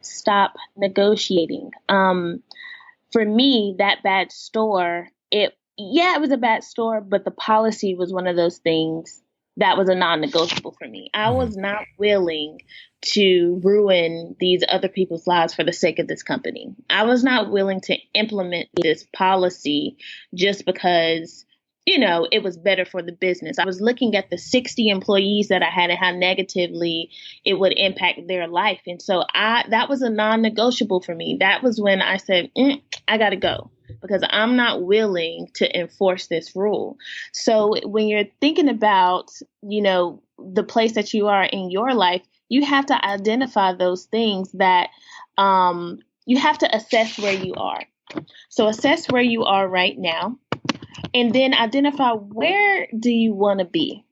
stop negotiating. For me, that bad store, it was a bad store, but the policy was one of those things that was a non-negotiable for me. I was not willing to ruin these other people's lives for the sake of this company. I was not willing to implement this policy just because, it was better for the business. I was looking at the 60 employees that I had and how negatively it would impact their life. And so that was a non-negotiable for me. That was when I said, I got to go, because I'm not willing to enforce this rule. So when you're thinking about, the place that you are in your life, you have to identify those things that you have to assess where you are. So assess where you are right now, and then identify, where do you want to be?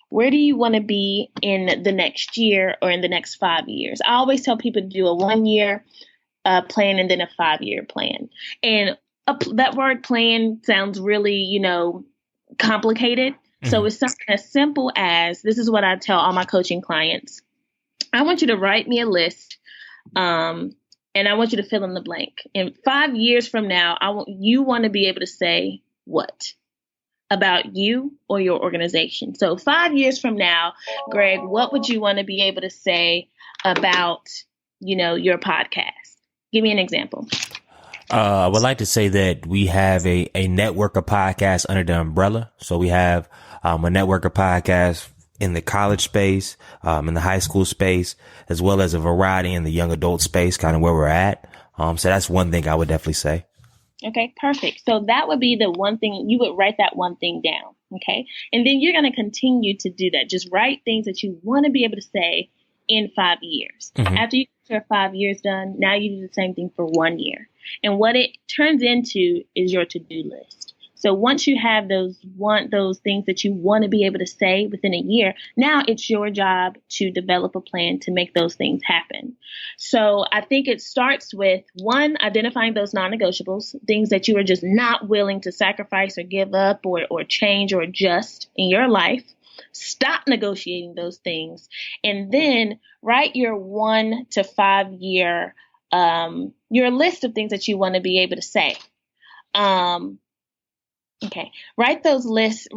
Where do you want to be in the next year or in the next 5 years? I always tell people to do a 1 year plan and then a 5 year plan. And that word plan sounds really, complicated. Mm-hmm. So it's something as simple as, this is what I tell all my coaching clients. I want you to write me a list, and I want you to fill in the blank. And 5 years from now, you want to be able to say what about you or your organization. So 5 years from now, Greg, what would you want to be able to say about, your podcast? Give me an example. I would like to say that we have a network of podcasts under the umbrella. So we have a network of podcasts in the college space, in the high school space, as well as a variety in the young adult space, kind of where we're at. So that's one thing I would definitely say. Okay, perfect. So that would be the one thing. You would write that one thing down. Okay. And then you're going to continue to do that. Just write things that you want to be able to say in 5 years. Mm-hmm. After you get your 5 years done, now you do the same thing for 1 year. And what it turns into is your to-do list. So once you have those things that you want to be able to say within a year, now it's your job to develop a plan to make those things happen. So I think it starts with, one, identifying those non-negotiables, things that you are just not willing to sacrifice or give up or change or adjust in your life. Stop negotiating those things, and then write your 1 to 5 year, your list of things that you want to be able to say. Okay. Write the list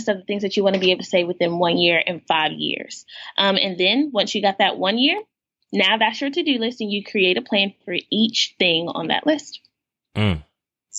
of the things that you want to be able to say within 1 year and 5 years. And then once you got that 1 year, now that's your to-do list, and you create a plan for each thing on that list.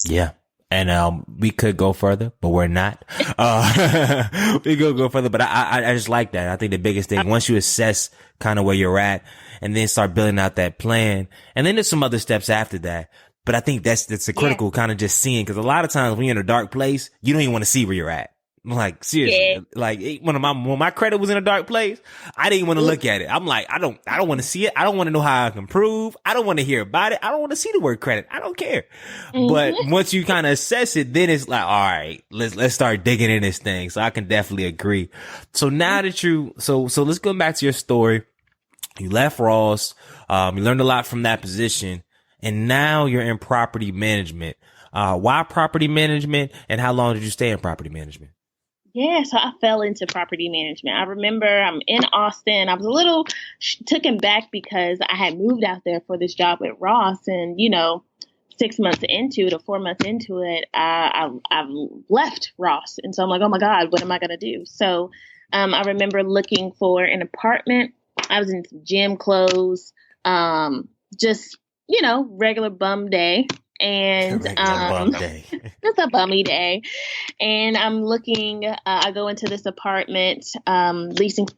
Yeah. And, we could go further, but we're not. We could go further, but I just like that. I think the biggest thing, once you assess kind of where you're at and then start building out that plan, and then there's some other steps after that. But I think that's a critical kind of just seeing, because a lot of times when you're in a dark place, you don't even want to see where you're at. Like, seriously, like when my credit was in a dark place, I didn't want to look at it. I'm like, I don't want to see it. I don't want to know how I can improve. I don't want to hear about it. I don't want to see the word credit. I don't care. Mm-hmm. But once you kind of assess it, then it's like, all right, let's start digging in this thing. So I can definitely agree. So now that so let's go back to your story. You left Ross. You learned a lot from that position, and now you're in property management. Why property management, and how long did you stay in property management? Yeah, so I fell into property management. I remember I'm in Austin. I was a little taken back because I had moved out there for this job with Ross, and 6 months into it or 4 months into it, I've left Ross, and so I'm like, oh my God, what am I gonna do? So I remember looking for an apartment. I was in some gym clothes, just regular bum day. And it's a bummy day. And I'm looking, I go into this apartment leasing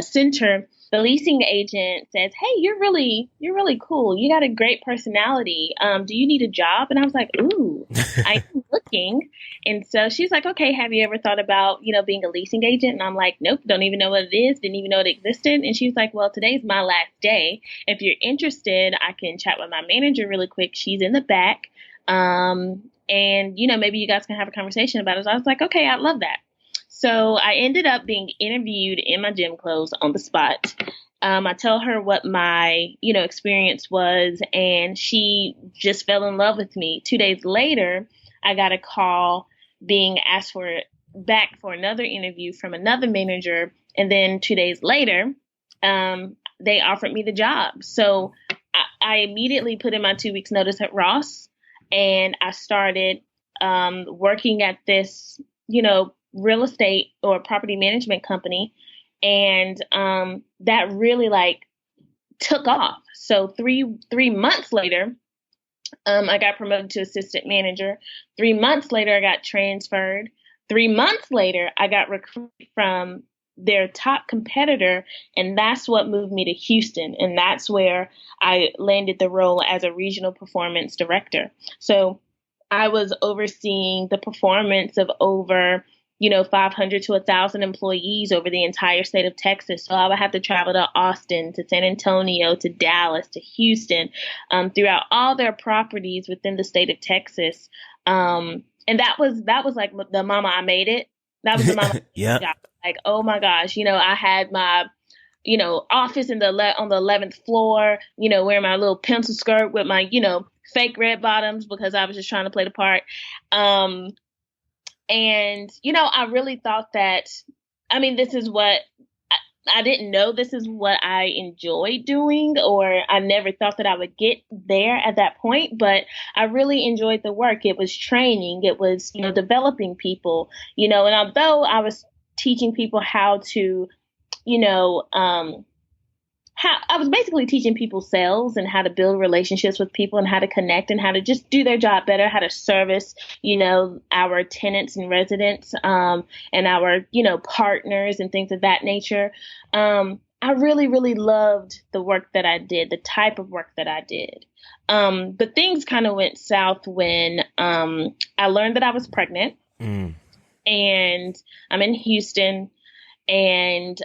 center. The leasing agent says, hey, you're really cool. You got a great personality. Do you need a job? And I was like, ooh, I'm looking. And so she's like, okay, have you ever thought about, being a leasing agent? And I'm like, nope, don't even know what it is. Didn't even know it existed. And she's like, well, today's my last day. If you're interested, I can chat with my manager really quick. She's in the back. And maybe you guys can have a conversation about it. So I was like, okay, I'd love that. So I ended up being interviewed in my gym clothes on the spot. I tell her what my, experience was, and she just fell in love with me. 2 days later, I got a call being asked back for another interview from another manager. And then 2 days later, they offered me the job. So I immediately put in my 2 weeks notice at Ross, and I started working at this, real estate or property management company. And that really took off. So three months later, I got promoted to assistant manager. 3 months later, I got transferred. 3 months later, I got recruited from their top competitor. And that's what moved me to Houston. And that's where I landed the role as a regional performance director. So I was overseeing the performance of over 500 to 1,000 employees over the entire state of Texas. So I would have to travel to Austin, to San Antonio, to Dallas, to Houston, throughout all their properties within the state of Texas. And that was like the mama I made it. That was the mama. Yeah. Like, oh my gosh, I had my, office on the 11th floor, wearing my little pencil skirt with my, fake red bottoms because I was just trying to play the part. And, I really thought that, this is what I didn't know this is what I enjoyed doing, or I never thought that I would get there at that point, but I really enjoyed the work. It was training. It was, developing people, and although I was teaching people how to, I was basically teaching people sales and how to build relationships with people and how to connect and how to just do their job better, how to service, our tenants and residents, and our, partners and things of that nature. I really, really loved the work that I did, the type of work that I did. But things kind of went south when I learned that I was pregnant. And I'm in Houston, and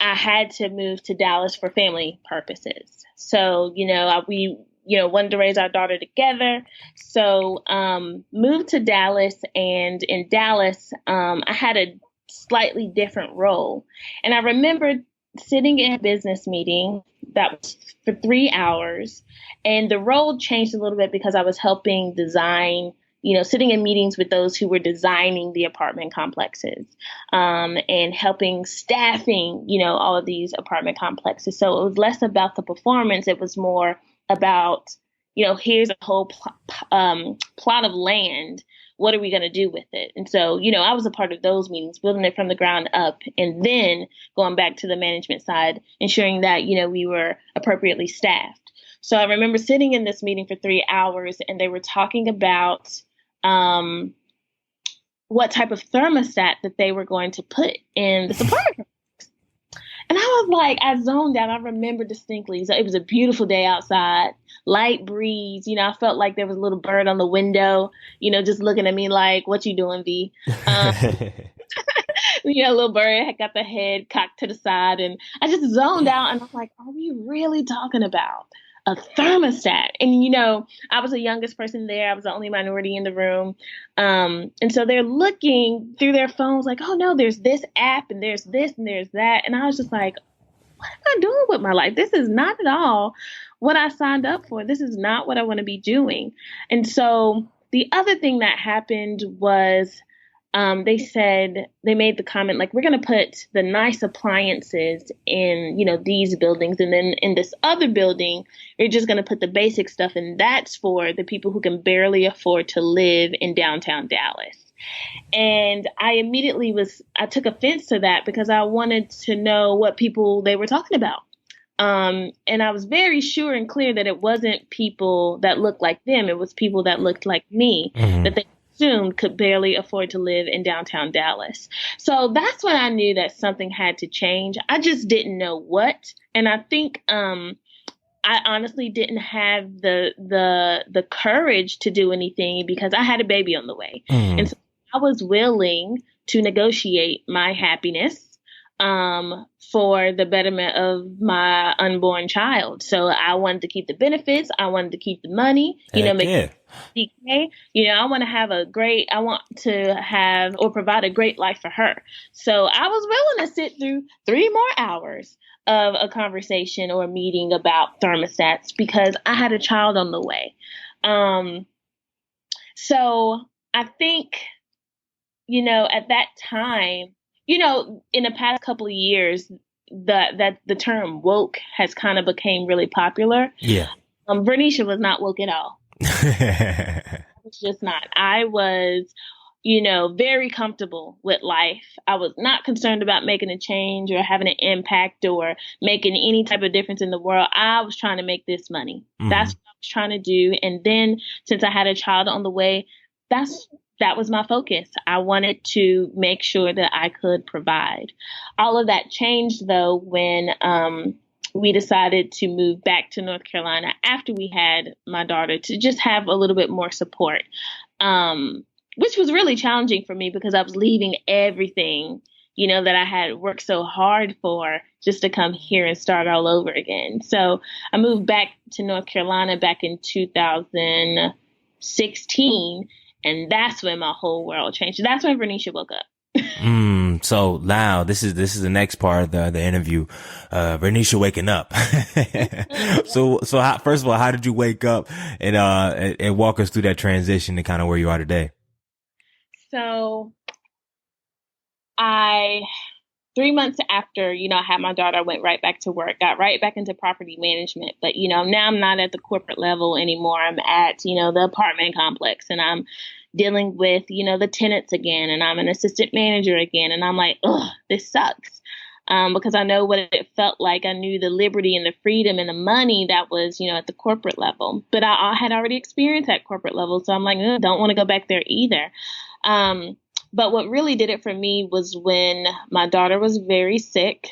I had to move to Dallas for family purposes. So, we wanted to raise our daughter together. So, moved to Dallas, and in Dallas, I had a slightly different role. And I remember sitting in a business meeting that was for 3 hours, and the role changed a little bit because I was helping design, sitting in meetings with those who were designing the apartment complexes, and helping staffing, all of these apartment complexes. So it was less about the performance. It was more about, here's a whole plot of land. What are we going to do with it? And so, I was a part of those meetings, building it from the ground up, and then going back to the management side, ensuring that, we were appropriately staffed. So I remember sitting in this meeting for 3 hours, and they were talking about what type of thermostat that they were going to put in the apartment. And I was like, I zoned out. I remember distinctly. So it was a beautiful day outside, light breeze. I felt like there was a little bird on the window, just looking at me like, what you doing, V? A little bird had got the head cocked to the side, and I just zoned out, and I was like, are we really talking about a thermostat? And, I was the youngest person there. I was the only minority in the room. And so they're looking through their phones like, oh no, there's this app and there's this and there's that. And I was just like, what am I doing with my life? This is not at all what I signed up for. This is not what I want to be doing. And so the other thing that happened was, they made the comment, like, we're going to put the nice appliances in, these buildings. And then in this other building, you're just going to put the basic stuff. And that's for the people who can barely afford to live in downtown Dallas. And I immediately I took offense to that because I wanted to know what people they were talking about. And I was very sure and clear that it wasn't people that looked like them. It was people that looked like me, that they assumed could barely afford to live in downtown Dallas. So that's when I knew that something had to change. I just didn't know what. And I think I honestly didn't have the courage to do anything because I had a baby on the way. And so I was willing to negotiate my happiness for the betterment of my unborn child. So I wanted to keep the benefits. I wanted to keep the money, make DK. I want to have or provide a great life for her. So I was willing to sit through 3 more hours of a conversation or a meeting about thermostats because I had a child on the way. So I think, at that time, in the past couple of years, the term woke has kind of became really popular. Yeah. Vernisha was not woke at all. I was just not. I was, very comfortable with life. I was not concerned about making a change or having an impact or making any type of difference in the world. I was trying to make this money. That's what I was trying to do. And then since I had a child on the way, that was my focus. I wanted to make sure that I could provide. All of that changed, though, when we decided to move back to North Carolina after we had my daughter to just have a little bit more support. which was really challenging for me because I was leaving everything, that I had worked so hard for just to come here and start all over again. So I moved back to North Carolina back in 2016, and that's when my whole world changed. That's when Vernisha woke up. So now this is the next part of the interview. Vernisha waking up. So first of all, how did you wake up and walk us through that transition to kind of where you are today? So 3 months after, I had my daughter, I went right back to work, got right back into property management. But, now I'm not at the corporate level anymore. I'm at, the apartment complex, and I'm dealing with, the tenants again, and I'm an assistant manager again. And I'm like, ugh, this sucks. Because I know what it felt like. I knew the liberty and the freedom and the money that was, at the corporate level. But I had already experienced that corporate level. So I'm like, don't want to go back there either. But what really did it for me was when my daughter was very sick.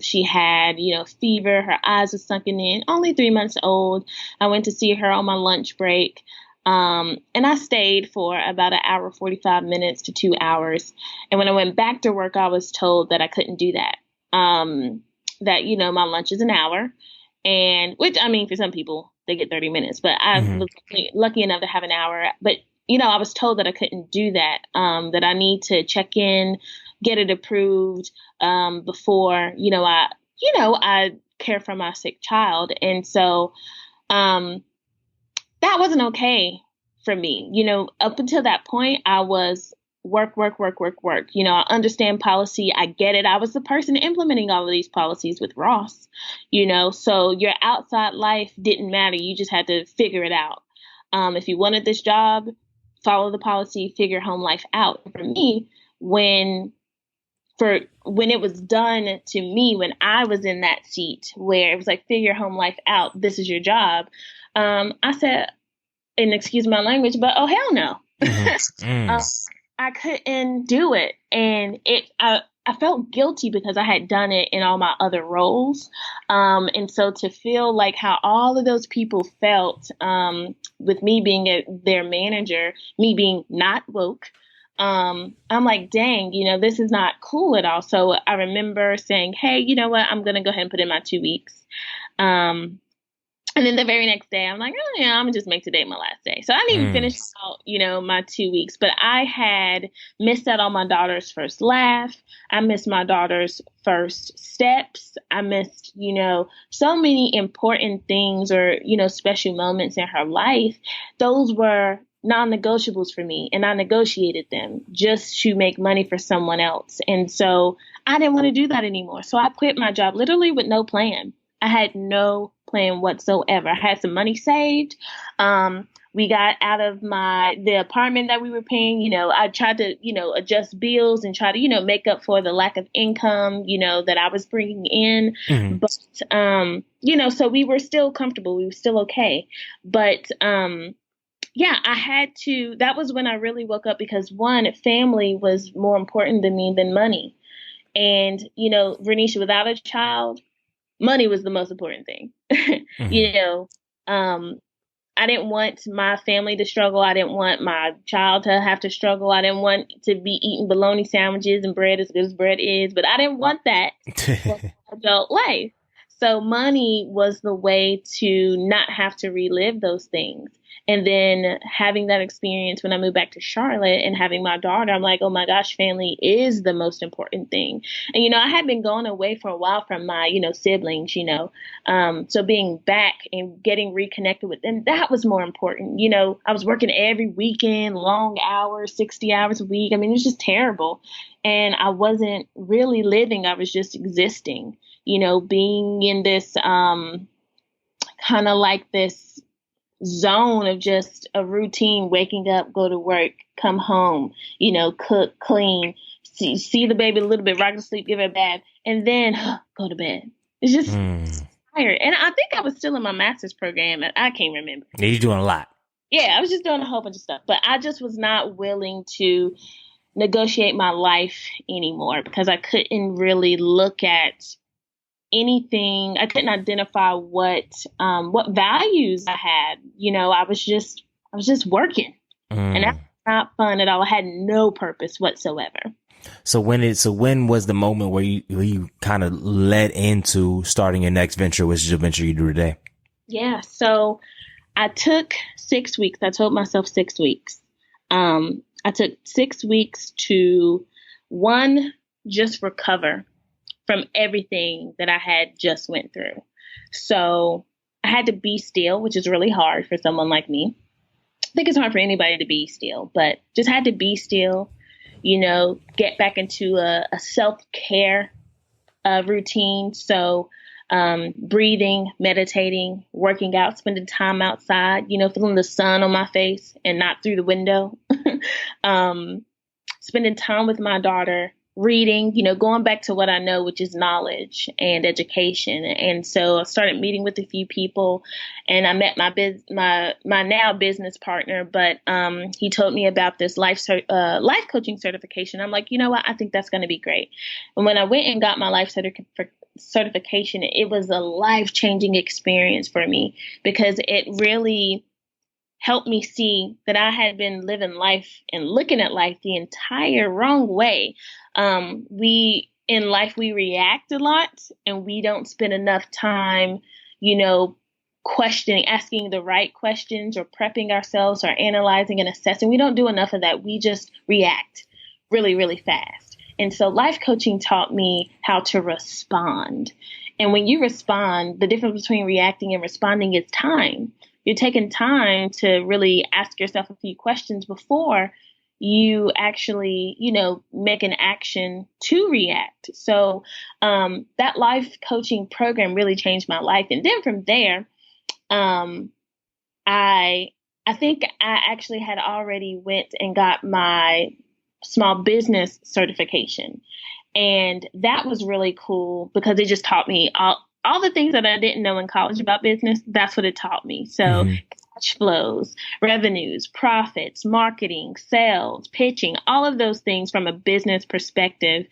She had, fever. Her eyes were sunken in, only 3 months old. I went to see her on my lunch break. And I stayed for about an hour, 45 minutes to 2 hours. And when I went back to work, I was told that I couldn't do that. That, my lunch is an hour, and which, I mean, for some people they get 30 minutes, but I was lucky enough to have an hour. But, I was told that I couldn't do that, that I need to check in, get it approved, before, I care for my sick child. And so, that wasn't okay for me. Up until that point, I was work. I understand policy. I get it. I was the person implementing all of these policies with Ross, so your outside life didn't matter. You just had to figure it out. If you wanted this job, follow the policy, figure home life out. For me, when it was done to me, when I was in that seat where it was like, figure home life out, this is your job. I said, and excuse my language, but oh, hell no. I couldn't do it. And I felt guilty because I had done it in all my other roles. And so to feel like how all of those people felt, with me being their manager, me being not woke, I'm like, dang, this is not cool at all. So I remember saying, hey, you know what? I'm going to go ahead and put in my 2 weeks. And then the very next day, I'm like, oh, yeah, I'm going to just make today my last day. So I didn't even finish out, my 2 weeks. But I had missed out on my daughter's first laugh. I missed my daughter's first steps. I missed, so many important things or, special moments in her life. Those were non-negotiables for me. And I negotiated them just to make money for someone else. And so I didn't want to do that anymore. So I quit my job literally with no plan. I had no plan whatsoever. I had some money saved. We got out of the apartment that we were paying. I tried to, adjust bills and try to, make up for the lack of income, that I was bringing in. But, so we were still comfortable. We were still okay. But, I had to, that was when I really woke up because one, family was more important to me than money. And, Vernisha, without a child, money was the most important thing. I didn't want my family to struggle. I didn't want my child to have to struggle. I didn't want to be eating bologna sandwiches and bread as good as bread is, but I didn't want that for adult life. So money was the way to not have to relive those things. And then having that experience when I moved back to Charlotte and having my daughter, I'm like, oh my gosh, family is the most important thing. And, I had been going away for a while from my, siblings, so being back and getting reconnected with them, that was more important. I was working every weekend, long hours, 60 hours a week. I mean, it was just terrible. And I wasn't really living. I was just existing, being in this kind of like this zone of just a routine, waking up, go to work, come home, cook, clean, see the baby a little bit, rock to sleep, give her a bath, and then go to bed. It's just tired. And I think I was still in my master's program. I can't remember. Yeah, you're doing a lot. Yeah, I was just doing a whole bunch of stuff. But I just was not willing to negotiate my life anymore because I couldn't really look at anything. I couldn't identify what values I had. I was just working, and that's not fun at all. I had no purpose whatsoever. So when was the moment where you kind of led into starting your next venture, which is the venture you do today? Yeah. So I took 6 weeks. I told myself 6 weeks. I took 6 weeks to, one, just recover from everything that I had just went through. So I had to be still, which is really hard for someone like me. I think it's hard for anybody to be still, but just had to be still, get back into a self-care routine. So breathing, meditating, working out, spending time outside, feeling the sun on my face and not through the window, spending time with my daughter, reading, going back to what I know, which is knowledge and education. And so I started meeting with a few people, and I met my now business partner, but he told me about this life coaching certification. I'm like, you know what? I think that's going to be great. And when I went and got my life certification, it was a life-changing experience for me, because it really helped me see that I had been living life and looking at life the entire wrong way. In life, we react a lot, and we don't spend enough time, questioning, asking the right questions, or prepping ourselves, or analyzing and assessing. We don't do enough of that. We just react really, really fast. And so life coaching taught me how to respond. And when you respond, the difference between reacting and responding is time. You're taking time to really ask yourself a few questions before you actually, make an action to react. So that life coaching program really changed my life. And then from there, I think I actually had already went and got my small business certification. And that was really cool, because it just taught me all the things that I didn't know in college about business. That's what it taught me. So cash flows, revenues, profits, marketing, sales, pitching, all of those things from a business perspective,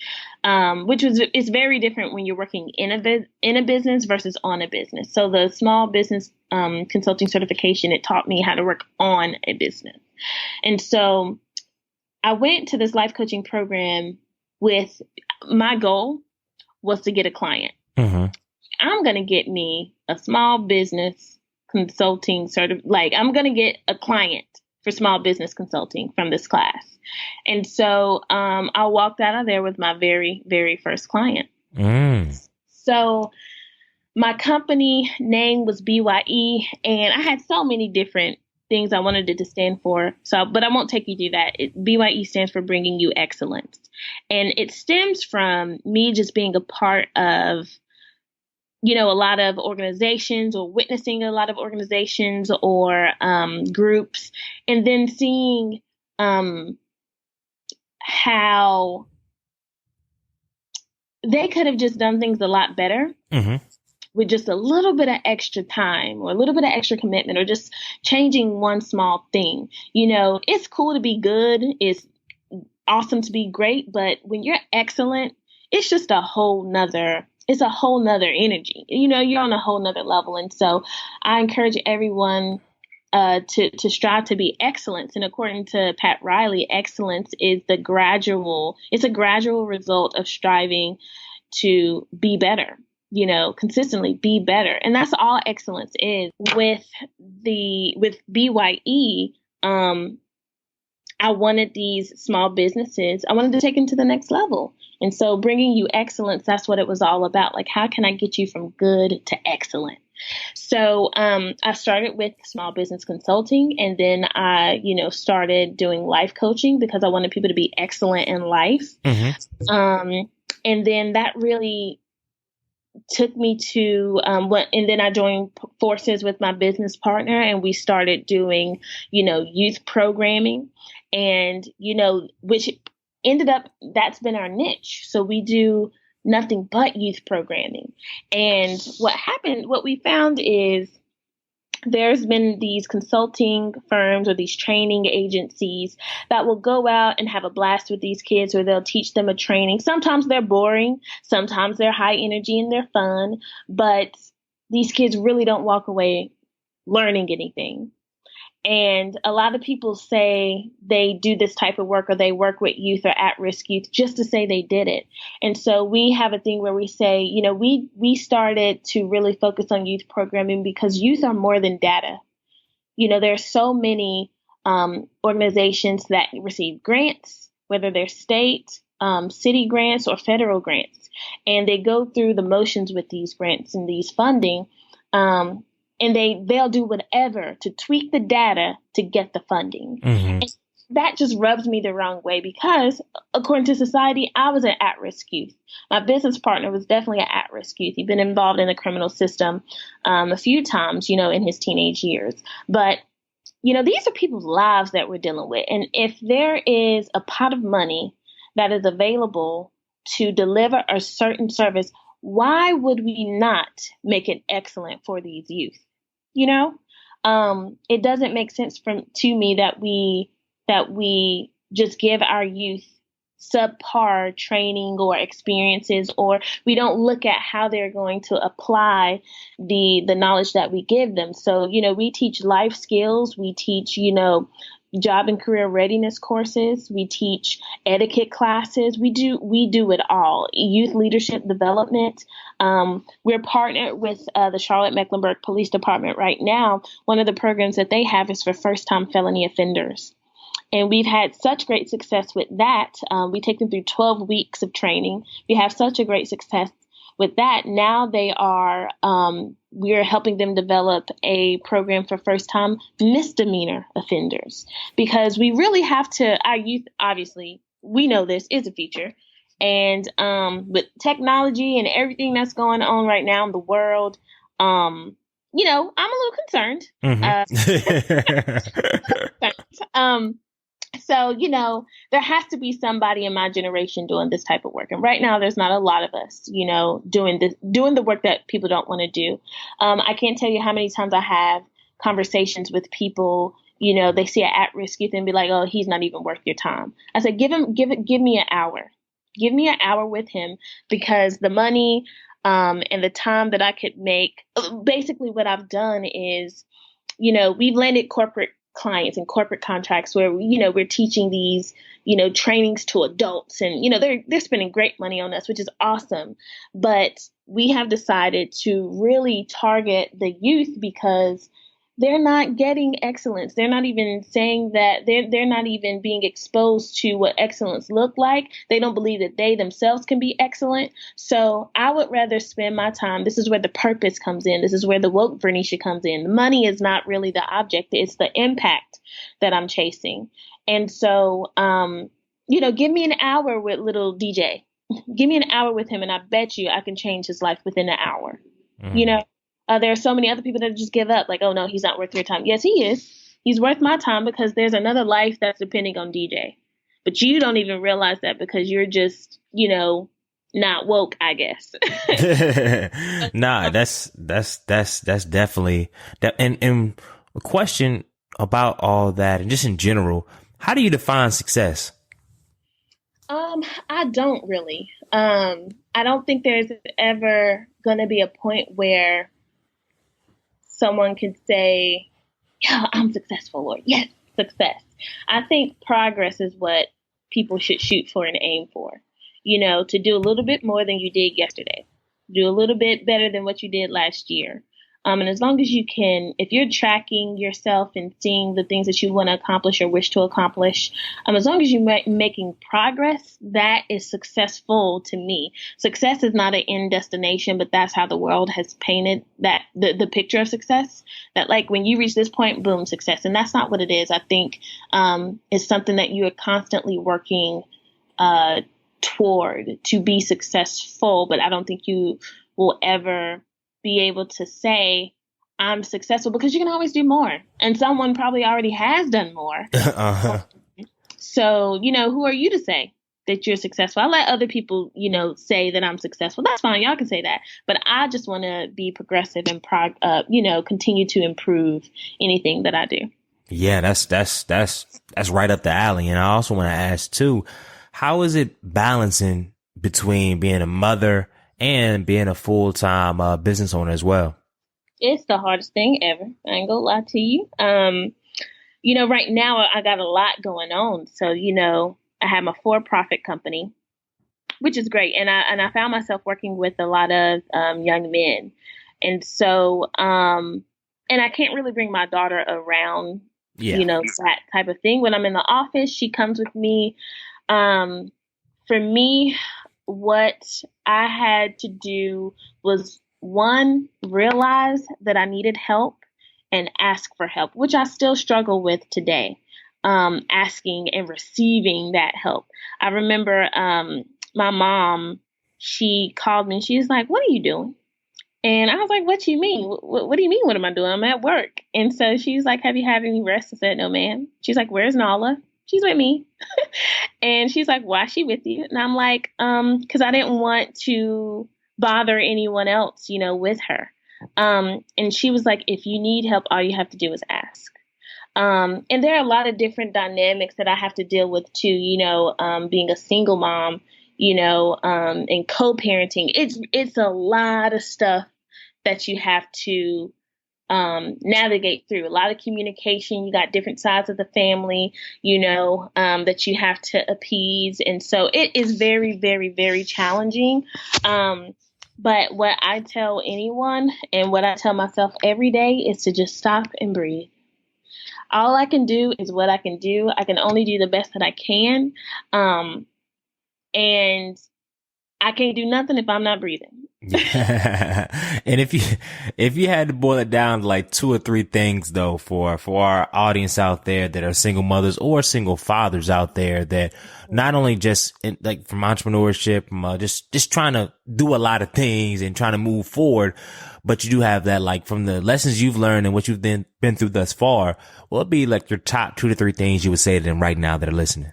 it's very different when you're working in a business versus on a business. So the small business consulting certification, it taught me how to work on a business. And so I went to this life coaching program with my goal was to get a client. I'm going to get me a small business consulting I'm going to get a client for small business consulting from this class. And so I walked out of there with my very, very first client. So my company name was BYE, and I had so many different things I wanted it to stand for. But I won't take you through that. BYE stands for Bringing You Excellence. And it stems from me just being a part of, a lot of organizations, or witnessing a lot of organizations or groups, and then seeing how they could have just done things a lot better with just a little bit of extra time, or a little bit of extra commitment, or just changing one small thing. It's cool to be good. It's awesome to be great. But when you're excellent, it's just a whole nother energy. You're on a whole nother level. And so I encourage everyone to strive to be excellence. And according to Pat Riley, excellence is a gradual result of striving to be better, consistently be better. And that's all excellence is. With BYE, I wanted these small businesses, I wanted to take them to the next level. And so Bringing You Excellence, that's what it was all about. Like, how can I get you from good to excellent? So I started with small business consulting, and then I, started doing life coaching, because I wanted people to be excellent in life. And then that really took me to and then I joined forces with my business partner, and we started doing, youth programming, and, which ended up, that's been our niche. So we do nothing but youth programming. And what we found is there's been these consulting firms or these training agencies that will go out and have a blast with these kids, or they'll teach them a training. Sometimes they're boring, sometimes they're high energy and they're fun, but these kids really don't walk away learning anything. And a lot of people say they do this type of work or they work with youth or at-risk youth just to say they did it. And so we have a thing where we say, we started to really focus on youth programming because youth are more than data. There are so many organizations that receive grants, whether they're state, city grants or federal grants, and they go through the motions with these grants and these funding. And they'll do whatever to tweak the data to get the funding. Mm-hmm. And that just rubs me the wrong way because according to society, I was an at-risk youth. My business partner was definitely an at-risk youth. He'd been involved in the criminal system a few times, in his teenage years. But, these are people's lives that we're dealing with. And if there is a pot of money that is available to deliver a certain service, why would we not make it excellent for these youth? It doesn't make sense to me that we just give our youth subpar training or experiences, or we don't look at how they're going to apply the knowledge that we give them. So, we teach life skills, we teach, job and career readiness courses. We teach etiquette classes. We do it all. Youth leadership development. We're partnered with the Charlotte-Mecklenburg Police Department right now. One of the programs that they have is for first-time felony offenders. And we've had such great success with that. We take them through 12 weeks of training. We have such a great success with that. Now they are, we're helping them develop a program for first-time misdemeanor offenders because we really have to, our youth, obviously, we know this is a future. And with technology and everything that's going on right now in the world, I'm a little concerned. Mm-hmm. So, there has to be somebody in my generation doing this type of work. And right now, there's not a lot of us, doing the work that people don't want to do. I can't tell you how many times I have conversations with people, they see an at-risk youth and be like, oh, he's not even worth your time. I said, give me an hour. Give me an hour with him because the money and the time that I could make, basically what I've done is, we've landed corporate clients and corporate contracts where, we're teaching these, trainings to adults and, they're spending great money on us, which is awesome. But we have decided to really target the youth because they're not getting excellence. They're not even saying that they're not even being exposed to what excellence look like. They don't believe that they themselves can be excellent. So I would rather spend my time. This is where the purpose comes in. This is where the woke Vernisha comes in. The money is not really the object. It's the impact that I'm chasing. And so, give me an hour with little DJ. Give me an hour with him, and I bet you I can change his life within an hour. Mm. There are so many other people that just give up, like, oh, no, he's not worth your time. Yes, he is. He's worth my time because there's another life that's depending on DJ. But you don't even realize that because you're just, not woke, I guess. Nah, that's definitely that. And a question about all that and just in general, how do you define success? I don't really. I don't think there's ever going to be a point where someone can say, yeah, I'm successful, or yes, success. I think progress is what people should shoot for and aim for, to do a little bit more than you did yesterday, do a little bit better than what you did last year. And as long as you can, if you're tracking yourself and seeing the things that you want to accomplish or wish to accomplish, as long as you're making progress, that is successful to me. Success is not an end destination, but that's how the world has painted that the picture of success, that like when you reach this point, boom, success. And that's not what it is. I think it's something that you are constantly working toward to be successful, but I don't think you will ever be able to say I'm successful because you can always do more. And someone probably already has done more. Uh-huh. So, who are you to say that you're successful? I let other people, say that I'm successful. That's fine. Y'all can say that. But I just want to be progressive and, continue to improve anything that I do. Yeah, that's right up the alley. And I also want to ask too, how is it balancing between being a mother and being a full-time business owner as well? It's the hardest thing ever. I ain't gonna lie to you. right now I got a lot going on. So, I have my for-profit company, which is great. And I found myself working with a lot of young men. And so, and I can't really bring my daughter around, Yeah. that type of thing. When I'm in the office, she comes with me. For me, what I had to do was, one, realize that I needed help and ask for help, which I still struggle with today, asking and receiving that help. I remember my mom, she called me and she was like, "What are you doing?" And I was like, "What do you mean? What do you mean? What am I doing? I'm at work." And so she's like, "Have you had any rest?" I said, "No, ma'am." She's like, "Where's Nala?" She's with me. And she's like, "Why is she with you?" And I'm like, because I didn't want to bother anyone else, with her. And she was like, "If you need help, all you have to do is ask." And there are a lot of different dynamics that I have to deal with too, being a single mom, and co-parenting. It's a lot of stuff that you have to navigate through. A lot of communication. You got different sides of the family, that you have to appease. And so it is very, very, very challenging. But what I tell anyone and what I tell myself every day is to just stop and breathe. All I can do is what I can do. I can only do the best that I can. And I can't do nothing if I'm not breathing. And if you had to boil it down to like 2 or 3 things though for our audience out there that are single mothers or single fathers out there that not only just like from entrepreneurship, just trying to do a lot of things and trying to move forward, but you do have that, like, from the lessons you've learned and what you've been through thus far, what would be like your top 2 to 3 things you would say to them right now that are listening?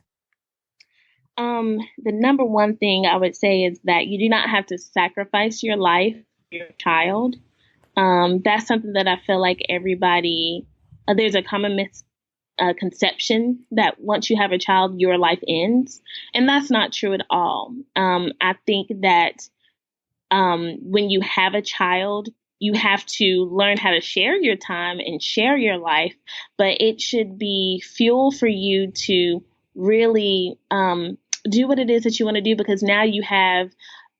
The number one thing I would say is that you do not have to sacrifice your life for your child. That's something that I feel like everybody, there's a common misconception that once you have a child, your life ends. And that's not true at all. I think that when you have a child, you have to learn how to share your time and share your life, but it should be fuel for you to really do what it is that you want to do, because now you have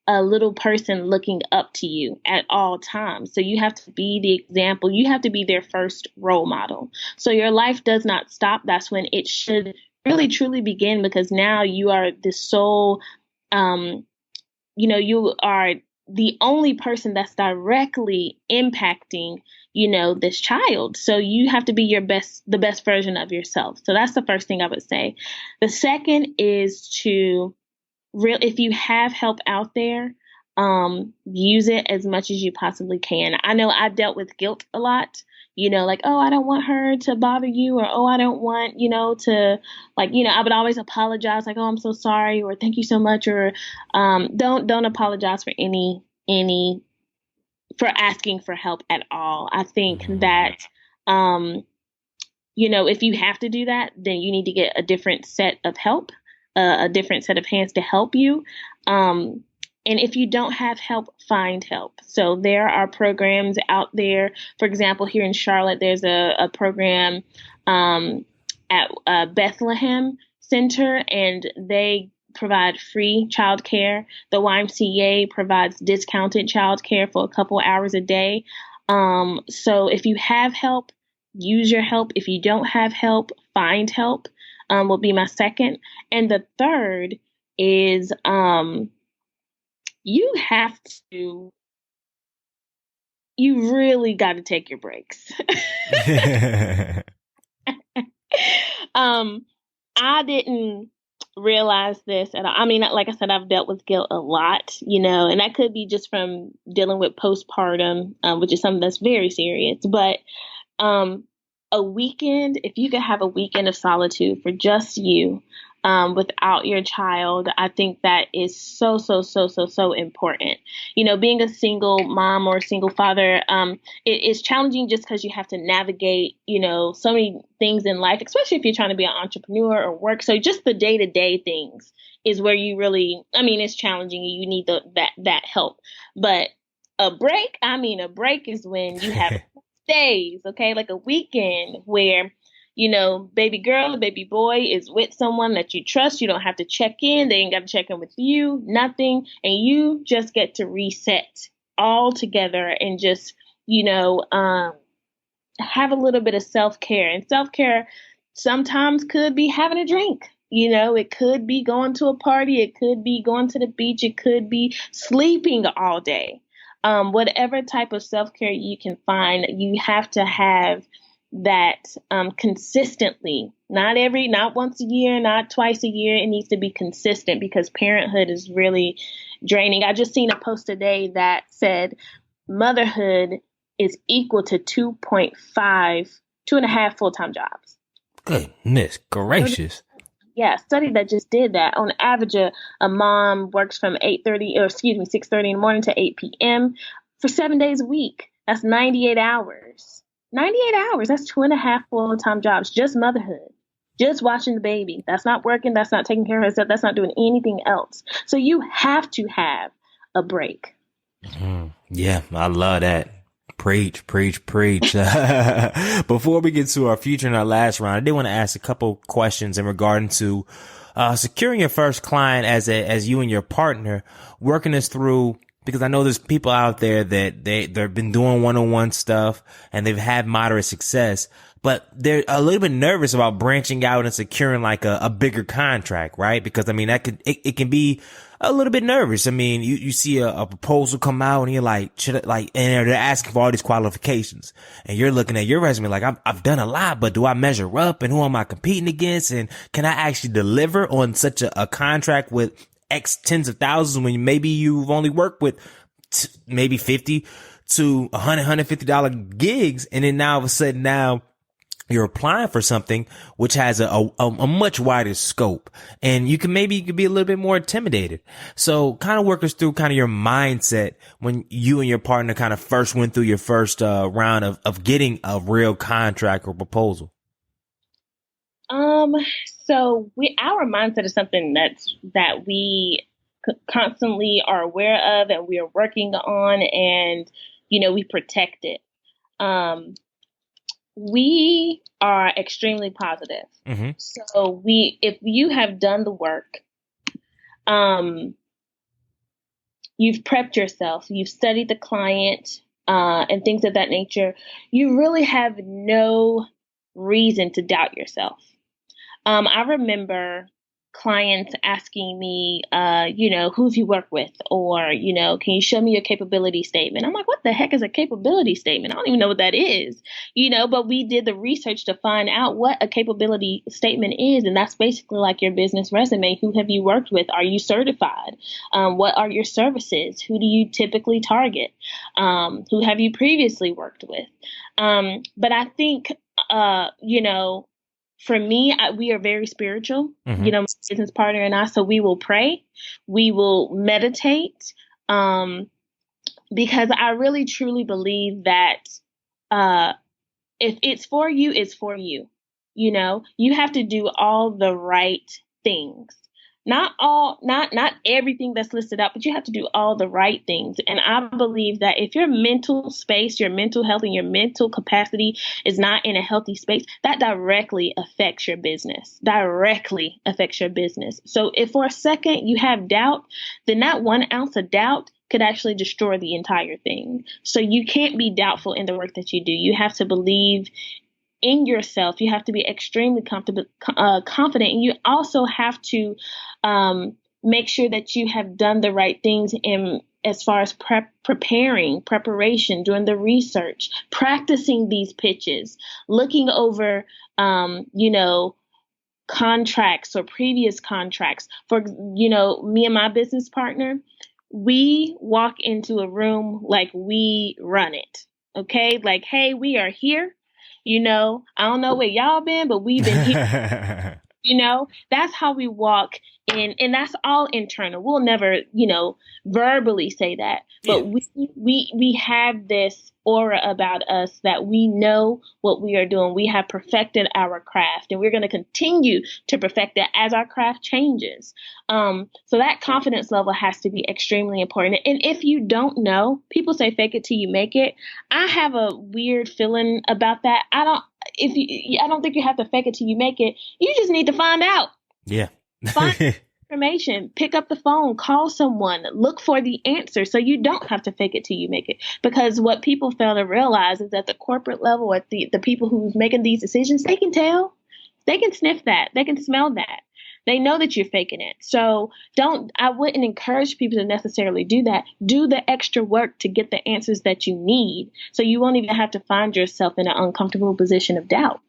a little person looking up to you at all times. So you have to be the example. You have to be their first role model. So your life does not stop. That's when it should really truly begin, because now you are the sole, you are the only person that's directly impacting, this child. So you have to be the best version of yourself. So that's the first thing I would say. The second is to if you have help out there, use it as much as you possibly can. I know I dealt with guilt a lot, like, oh, I don't want her to bother you, or, oh, I don't want, to, like, I would always apologize, like, oh, I'm so sorry, or thank you so much, or don't apologize for for asking for help at all. I think that, if you have to do that, then you need to get a different set of help, a different set of hands to help you. And if you don't have help, find help. So there are programs out there. For example, here in Charlotte, there's a program at Bethlehem Center, and they provide free childcare. The YMCA provides discounted childcare for a couple hours a day. So if you have help, use your help. If you don't have help, find help, will be my second. And the third is you really got to take your breaks. I didn't realize this at all. I mean, like I said, I've dealt with guilt a lot, and that could be just from dealing with postpartum, which is something that's very serious. But a weekend, if you could have a weekend of solitude for just you, without your child, I think that is so important. Being a single mom or a single father, it's challenging just because you have to navigate, so many things in life, especially if you're trying to be an entrepreneur or work. So just the day-to-day things is where you really, it's challenging. You need that help. But a break is when you have days, okay, like a weekend where baby girl or baby boy is with someone that you trust. You don't have to check in. They ain't got to check in with you, nothing. And you just get to reset all together and just, have a little bit of self-care. And self-care sometimes could be having a drink. It could be going to a party. It could be going to the beach. It could be sleeping all day. Whatever type of self-care you can find, you have to have that consistently. Not once a year, not twice a year. It needs to be consistent because parenthood is really draining. I just seen a post today that said motherhood is equal to 2.5 full-time jobs. Goodness gracious. Yeah, a study that just did that. On average, a mom works from 6:30 in the morning to 8 p.m. for 7 days a week. That's 98 hours. 98 hours. That's 2.5 full-time jobs. Just motherhood. Just watching the baby. That's not working. That's not taking care of herself. That's not doing anything else. So you have to have a break. Yeah, I love that. Preach. Before we get to our future in our last round, I did want to ask a couple questions in regard to securing your first client as you and your partner, working this through, because I know there's people out there that they've been doing one-on-one stuff and they've had moderate success, but they're a little bit nervous about branching out and securing like a bigger contract, right? Because it can be a little bit nervous. You see a proposal come out and you're like, and they're asking for all these qualifications and you're looking at your resume like, I've done a lot, but do I measure up and who am I competing against? And can I actually deliver on such a contract with X tens of thousands when maybe you've only worked with maybe 50 to $150 gigs. And then now all of a sudden you're applying for something which has a much wider scope and you can be a little bit more intimidated. So kind of work us through kind of your mindset when you and your partner kind of first went through your first round of getting a real contract or proposal. So our mindset is something that we constantly are aware of and we are working on and, we protect it. We are extremely positive. Mm-hmm. So if you have done the work, you've prepped yourself, you've studied the client, and things of that nature, you really have no reason to doubt yourself. I remember clients asking me, who have you worked with? Or, can you show me your capability statement? I'm like, what the heck is a capability statement? I don't even know what that is, but we did the research to find out what a capability statement is. And that's basically like your business resume. Who have you worked with? Are you certified? What are your services? Who do you typically target? Who have you previously worked with? But I think, for me, we are very spiritual, my business partner and I, so we will pray, we will meditate, because I really truly believe that if it's for you, it's for you. You have to do all the right things. Not everything that's listed out, but you have to do all the right things. And I believe that if your mental space, your mental health, and your mental capacity is not in a healthy space, that directly affects your business. So if for a second you have doubt, then that 1 ounce of doubt could actually destroy the entire thing. So you can't be doubtful in the work that you do. You have to believe in yourself. You have to be extremely confident, and you also have to make sure that you have done the right things in as far as preparation, doing the research, practicing these pitches, looking over, contracts or previous contracts. For, me and my business partner, we walk into a room like we run it. Okay. Like, hey, we are here. I don't know where y'all been, but we've been here. That's how we walk in, and that's all internal. We'll never, verbally say that, but we have this aura about us that we know what we are doing. We have perfected our craft, and we're going to continue to perfect it as our craft changes. So that confidence level has to be extremely important. And if you don't know, people say fake it till you make it. I have a weird feeling about that. I don't think you have to fake it till you make it. You just need to find out. Yeah. Find information, pick up the phone, call someone, look for the answer so you don't have to fake it till you make it. Because what people fail to realize is at the corporate level, at the people who's making these decisions, they can tell, they can sniff that, they can smell that. They know that you're faking it. So I wouldn't encourage people to necessarily do that. Do the extra work to get the answers that you need so you won't even have to find yourself in an uncomfortable position of doubt.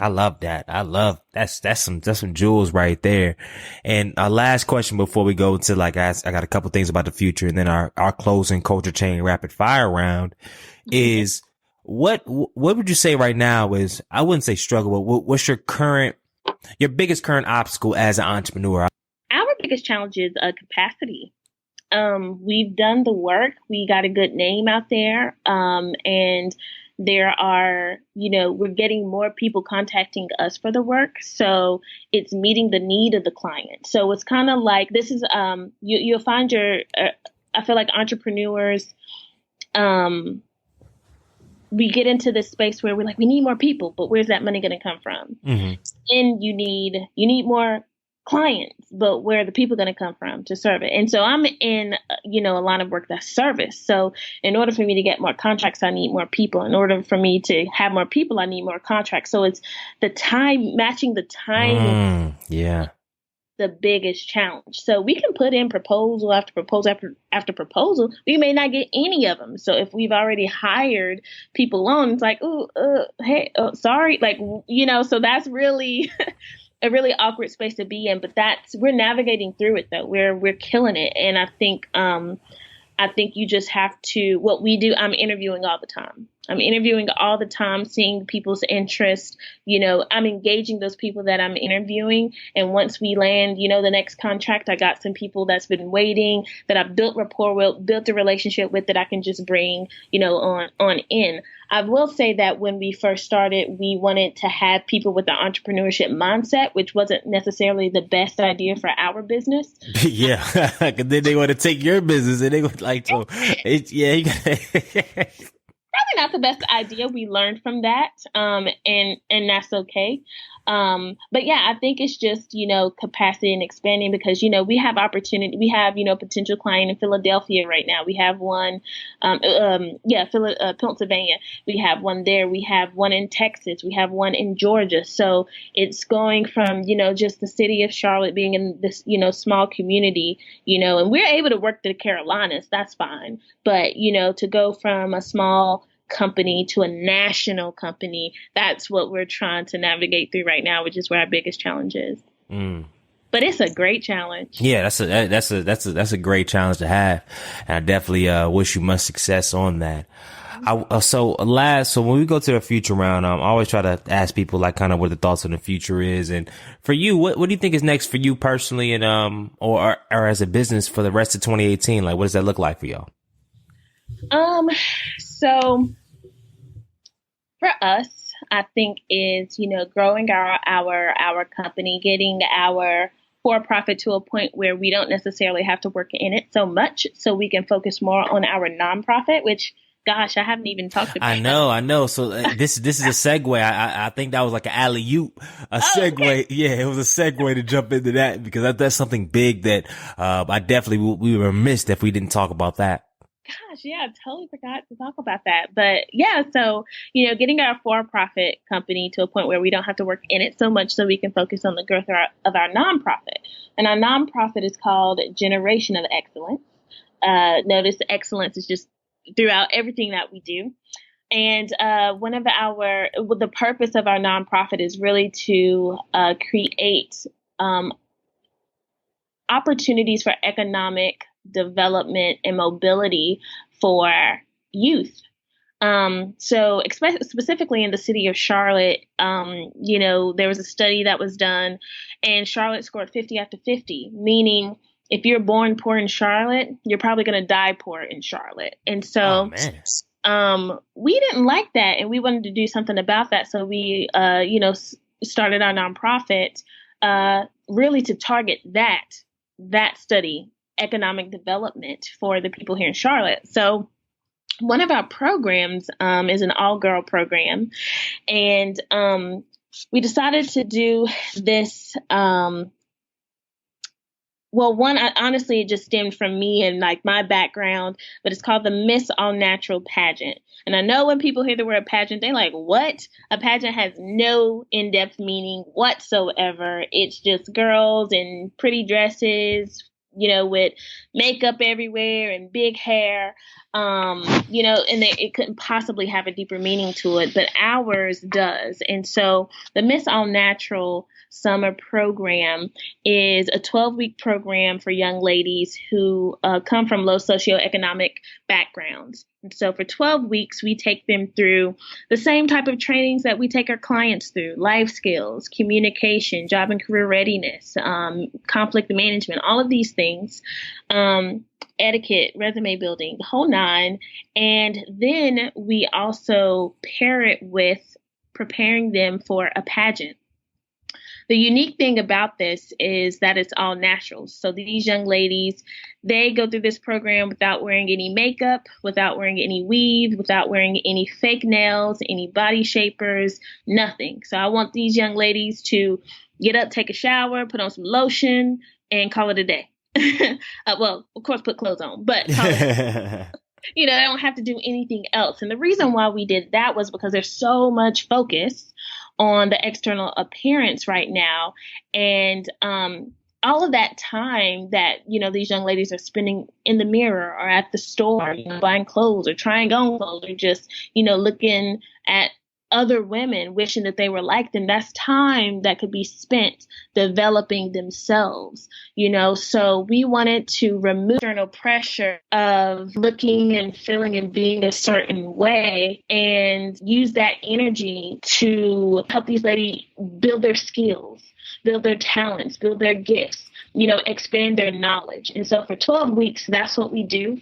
I love that. That's some jewels right there. And our last question before we go to I got a couple things about the future and then our closing culture chain rapid fire round is what would you say right now is, I wouldn't say struggle, but what's your biggest current obstacle as an entrepreneur? Our biggest challenge is capacity. We've done the work. We got a good name out there. And there are, we're getting more people contacting us for the work. So it's meeting the need of the client. So it's kind of like, this is, you'll find I feel like entrepreneurs, we get into this space where we're like, we need more people, but where's that money going to come from? Mm-hmm. And you need more clients, but where are the people going to come from to serve it? And so I'm in, a line of work that's service. So in order for me to get more contracts, I need more people. In order for me to have more people, I need more contracts. So it's the time, matching the timing. Yeah. The biggest challenge. So we can put in proposal after proposal after proposal. We may not get any of them. So if we've already hired people on, it's like, sorry. So that's really a really awkward space to be in, but we're navigating through it though. We're killing it. And I think you just have to, what we do, I'm interviewing all the time, seeing people's interest. I'm engaging those people that I'm interviewing. And once we land, the next contract, I got some people that's been waiting, that I've built rapport with, built a relationship with, that I can just bring, on in. I will say that when we first started, we wanted to have people with the entrepreneurship mindset, which wasn't necessarily the best idea for our business. Yeah. Then they want to take your business and they would like to, you gotta probably not the best idea. We learned from that. And that's okay. But yeah, I think it's just, capacity and expanding because, we have opportunity. We have, potential client in Philadelphia right now. We have one, Pennsylvania. We have one there. We have one in Texas. We have one in Georgia. So it's going from, just the city of Charlotte being in this, small community, and we're able to work the Carolinas. That's fine. But, to go from a small company to a national company, that's what we're trying to navigate through right now, which is where our biggest challenge is. But it's a great challenge. Yeah, that's a great challenge to have, and I definitely wish you much success on that. So when we go to the future round, I always try to ask people like kind of what the thoughts on the future is, and for you, what do you think is next for you personally, and or as a business for the rest of 2018? Like, what does that look like for y'all? So for us, I think is, growing our company, getting our for-profit to a point where we don't necessarily have to work in it so much, so we can focus more on our nonprofit, which, gosh, I haven't even talked about. I know. So this is a segue. I think that was like an alley-oop, segue. Okay. Yeah, it was a segue to jump into that because that's something big that I definitely we were remiss if we didn't talk about that. Gosh, yeah, I totally forgot to talk about that. But yeah, so, getting our for-profit company to a point where we don't have to work in it so much so we can focus on the growth of our nonprofit. And our nonprofit is called Generation of Excellence. Notice the excellence is just throughout everything that we do. And the purpose of our nonprofit is really to create opportunities for economic development and mobility for youth. So specifically in the city of Charlotte, there was a study that was done and Charlotte scored 50 after 50, meaning if you're born poor in Charlotte, you're probably going to die poor in Charlotte. And so we didn't like that and we wanted to do something about that. So we, started our nonprofit really to target that study, economic development for the people here in Charlotte. So one of our programs is an all-girl program, and we decided to do this. Well, one, honestly, it just stemmed from me and like my background, but it's called the Miss All Natural Pageant. And I know when people hear the word pageant, they're like, what? A pageant has no in-depth meaning whatsoever. It's just girls in pretty dresses, with makeup everywhere and big hair, and it couldn't possibly have a deeper meaning to it, but ours does. And so the Miss All Natural Summer Program is a 12-week program for young ladies who come from low socioeconomic backgrounds. And so for 12 weeks, we take them through the same type of trainings that we take our clients through: life skills, communication, job and career readiness, conflict management, all of these things, etiquette, resume building, the whole nine. And then we also pair it with preparing them for a pageant. The unique thing about this is that it's all natural. So these young ladies, they go through this program without wearing any makeup, without wearing any weave, without wearing any fake nails, any body shapers, nothing. So I want these young ladies to get up, take a shower, put on some lotion, and call it a day. Well, of course, put clothes on, but call it they don't have to do anything else. And the reason why we did that was because there's so much focus on the external appearance right now. And all of that time that, these young ladies are spending in the mirror or at the store, buying clothes or trying on clothes or just, looking at other women wishing that they were like them, that's time that could be spent developing themselves, so we wanted to remove external pressure of looking and feeling and being a certain way and use that energy to help these ladies build their skills, build their talents, build their gifts, expand their knowledge. And so for 12 weeks, that's what we do.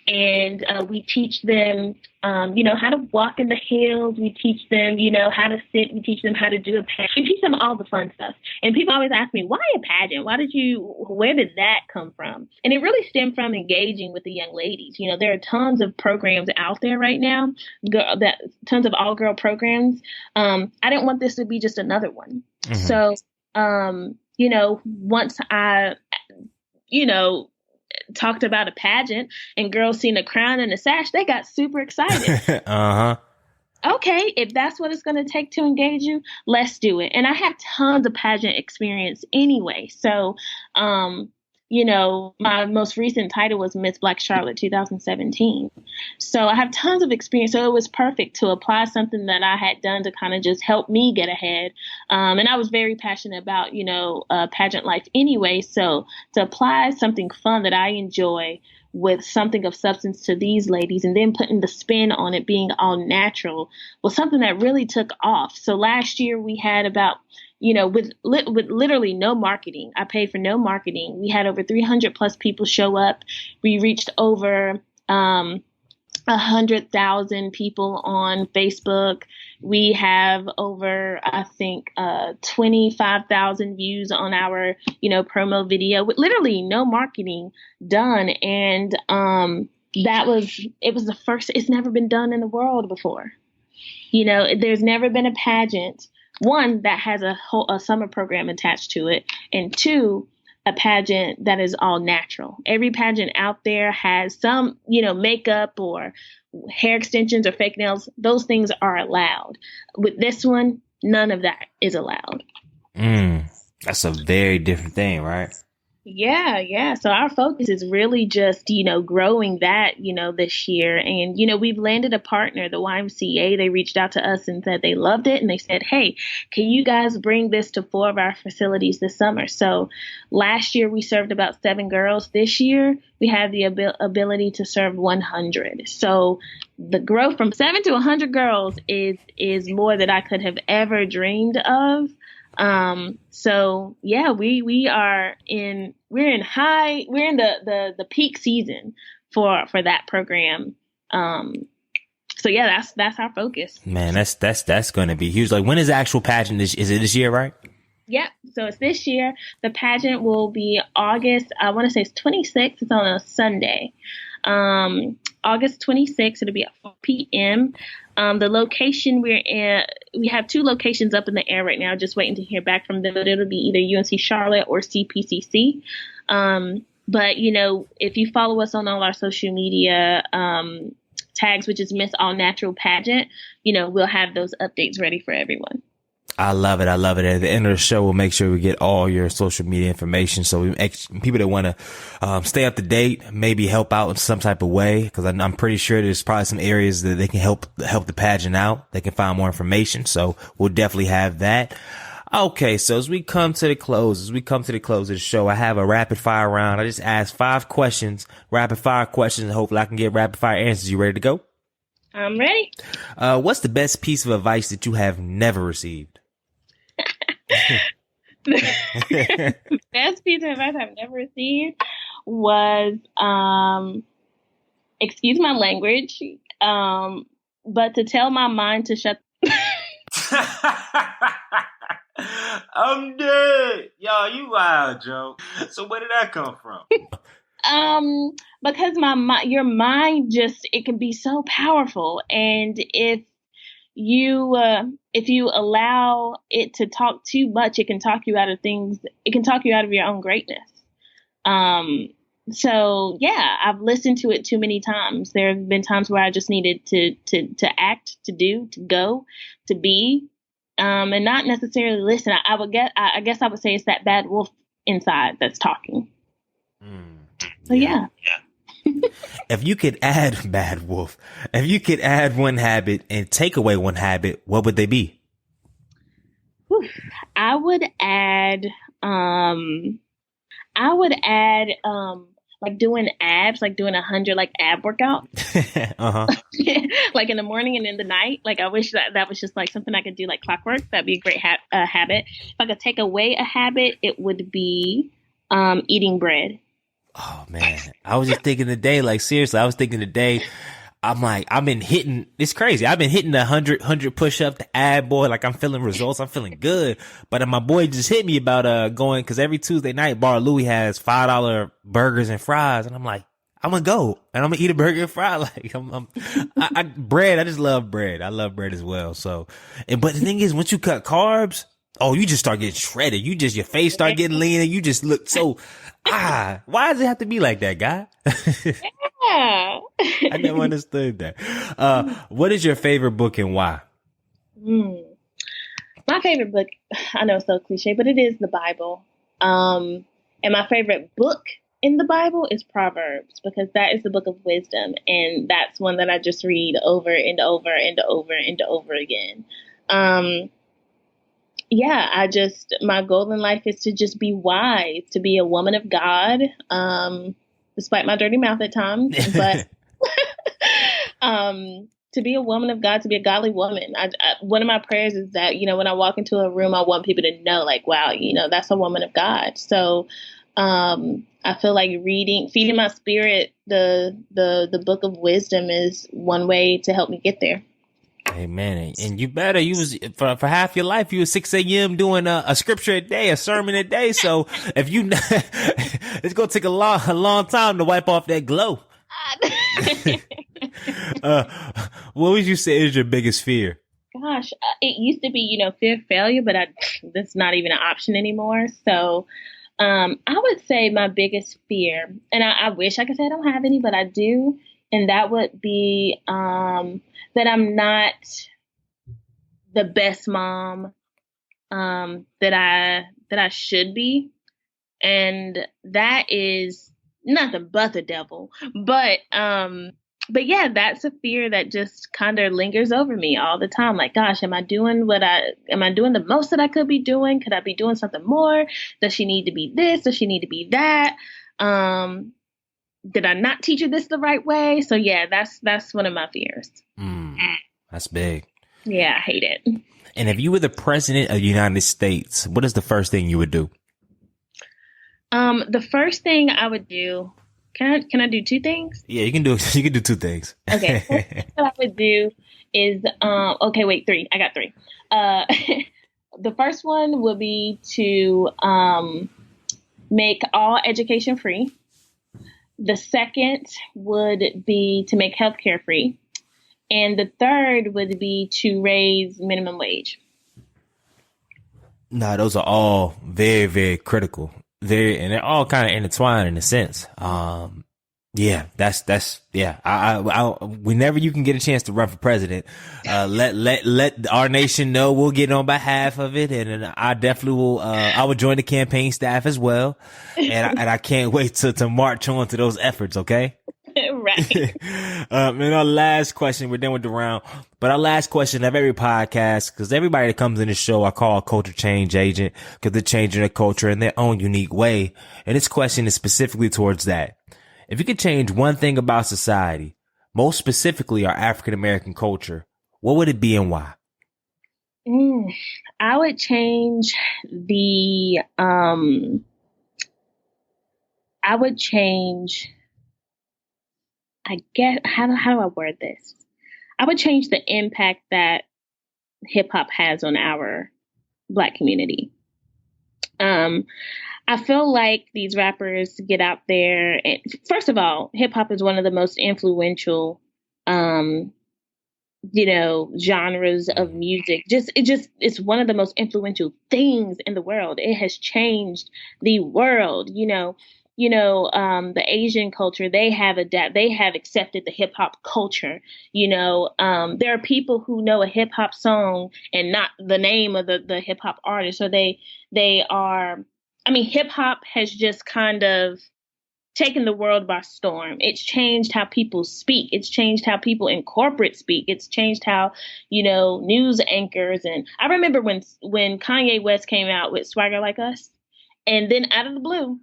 And we teach them, how to walk in the hills. We teach them, how to sit. We teach them how to do a pageant. We teach them all the fun stuff. And people always ask me, why a pageant? Where did that come from? And it really stemmed from engaging with the young ladies. There are tons of programs out there right now, tons of all-girl programs. I didn't want this to be just another one. Mm-hmm. So, once I, talked about a pageant and girls seen a crown and a sash, they got super excited. Uh-huh. Okay, if that's what it's going to take to engage you, let's do it. And I have tons of pageant experience anyway. So, my most recent title was Miss Black Charlotte 2017. So I have tons of experience. So it was perfect to apply something that I had done to kind of just help me get ahead. And I was very passionate about, pageant life anyway. So to apply something fun that I enjoy with something of substance to these ladies and then putting the spin on it being all natural was something that really took off. So last year we had about, with literally no marketing. I paid for no marketing. We had over 300 plus people show up. We reached over 100,000 people on Facebook. We have over, I think, 25,000 views on our, promo video with literally no marketing done. And it was the first. It's never been done in the world before. There's never been a pageant, one, that has a summer program attached to it, and two, a pageant that is all natural. Every pageant out there has some, makeup or hair extensions or fake nails. Those things are allowed. With this one, none of that is allowed. That's a very different thing, right? Yeah. So our focus is really just, growing that, this year. And, we've landed a partner, the YMCA. They reached out to us and said they loved it. And they said, hey, can you guys bring this to 4 of our facilities this summer? So last year we served about 7 girls. This year we have the ability to serve 100. So the growth from 7 to 100 girls is more than I could have ever dreamed of. So yeah, we're in the peak season for that program. So yeah, that's our focus. Man, that's going to be huge. Like, when is the actual pageant? Is it this year, right? Yep. So it's this year. The pageant will be August. I want to say it's 26th. It's on a Sunday. August 26th. It'll be at 4 p.m. The location we're in, we have 2 locations up in the air right now, just waiting to hear back from them. But it'll be either UNC Charlotte or CPCC. But, you know, if you follow us on all our social media tags, which is Miss All Natural Pageant, you know, we'll have those updates ready for everyone. I love it. I love it. At the end of the show, we'll make sure we get all your social media information. So people that want to stay up to date, maybe help out in some type of way, because I'm pretty sure there's probably some areas that they can help the pageant out. They can find more information. So we'll definitely have that. Okay, so as we come to the close of the show, I have a rapid fire round. I just ask 5 questions, rapid fire questions, and hopefully I can get rapid fire answers. You ready to go? I'm ready. What's the best piece of advice that you have never received? The best piece of advice I've never received was, excuse my language, but to tell my mind to shut. I'm dead. Yo, you wild, Joe. So where did that come from? Because your mind it can be so powerful, and if you allow it to talk too much, it can talk you out of things. It can talk you out of your own greatness. So yeah, I've listened to it too many times. There have been times where I just needed to act, to do, to go, to be, and not necessarily listen. I guess I would say it's that bad wolf inside that's talking. So yeah. If you could add bad wolf, if you could add one habit and take away one habit, what would they be? I would add like doing abs, like doing 100 like ab workout. Like in the morning and in the night. Like I wish that was just like something I could do like clockwork. That'd be a great habit. If I could take away a habit, it would be eating bread. Oh man, I was just thinking today, like seriously, I'm like, I've been hitting, it's crazy. I've been hitting the 100 push up, the ab boy. Like I'm feeling results. I'm feeling good. But my boy just hit me about, going, cause every Tuesday night, Bar Louie has $5 burgers and fries. And I'm like, I'm gonna go and I'm gonna eat a burger and fry. Like bread. I just love bread. I love bread as well. So, but the thing is, once you cut carbs, oh, you just start getting shredded. Your face start getting lean and you just look so, why does it have to be like that, guy? Yeah. I never understood that. What is your favorite book and why? My favorite book, I know it's so cliche, but it is the Bible. And my favorite book in the Bible is Proverbs, because that is the book of wisdom. And that's one that I just read over and over and over and over again. Yeah, my goal in life is to just be wise, to be a woman of God, despite my dirty mouth at times, but to be a woman of God, to be a godly woman. One of my prayers is that, you know, when I walk into a room, I want people to know, like, wow, you know, that's a woman of God. So I feel like feeding my spirit, the book of wisdom is one way to help me get there. Amen. And you was for half your life, you was 6 a.m. doing a scripture a day, a sermon a day. So if you, it's going to take a long time to wipe off that glow. What would you say is your biggest fear? Gosh, it used to be, you know, fear of failure, but that's not even an option anymore. So, I would say my biggest fear, and I wish I could say I don't have any, but I do. And that would be, that I'm not the best mom, that I should be. And that is not the devil, but yeah, that's a fear that just kind of lingers over me all the time. Like, gosh, am I doing the most that I could be doing? Could I be doing something more? Does she need to be this? Does she need to be that? Did I not teach her this the right way? So yeah, that's one of my fears. That's big. Yeah, I hate it. And if you were the president of the United States, what is the first thing you would do? The first thing I would do, can I do 2 things? Yeah, you can do 2 things. Okay. What I would do is, okay, wait, 3. I got 3. The first one would be to, make all education free. The second would be to make healthcare free. And the third would be to raise minimum wage. No, those are all very, very critical. And they're all kind of intertwined in a sense. Yeah, whenever you can get a chance to run for president, let our nation know. We'll get on behalf of it. And I definitely will, I will join the campaign staff as well. And I can't wait to march on to those efforts. Okay. Right. And our last question, we're done with the round, but our last question of every podcast, because everybody that comes in the show, I call a culture change agent because they're changing their culture in their own unique way. And this question is specifically towards that. If you could change one thing about society, most specifically our African American culture, what would it be and why? I would change I guess, how do I word this? I would change the impact that hip hop has on our Black community. I feel like these rappers get out there and, first of all, hip hop is one of the most influential, genres of music. It's one of the most influential things in the world. It has changed the world, the Asian culture, they have accepted the hip hop culture. There are people who know a hip hop song and not the name of the hip hop artist, or hip hop has just kind of taken the world by storm. It's changed how people speak. It's changed how people in corporate speak. It's changed how, news anchors. And I remember when Kanye West came out with Swagger Like Us, and then out of the blue,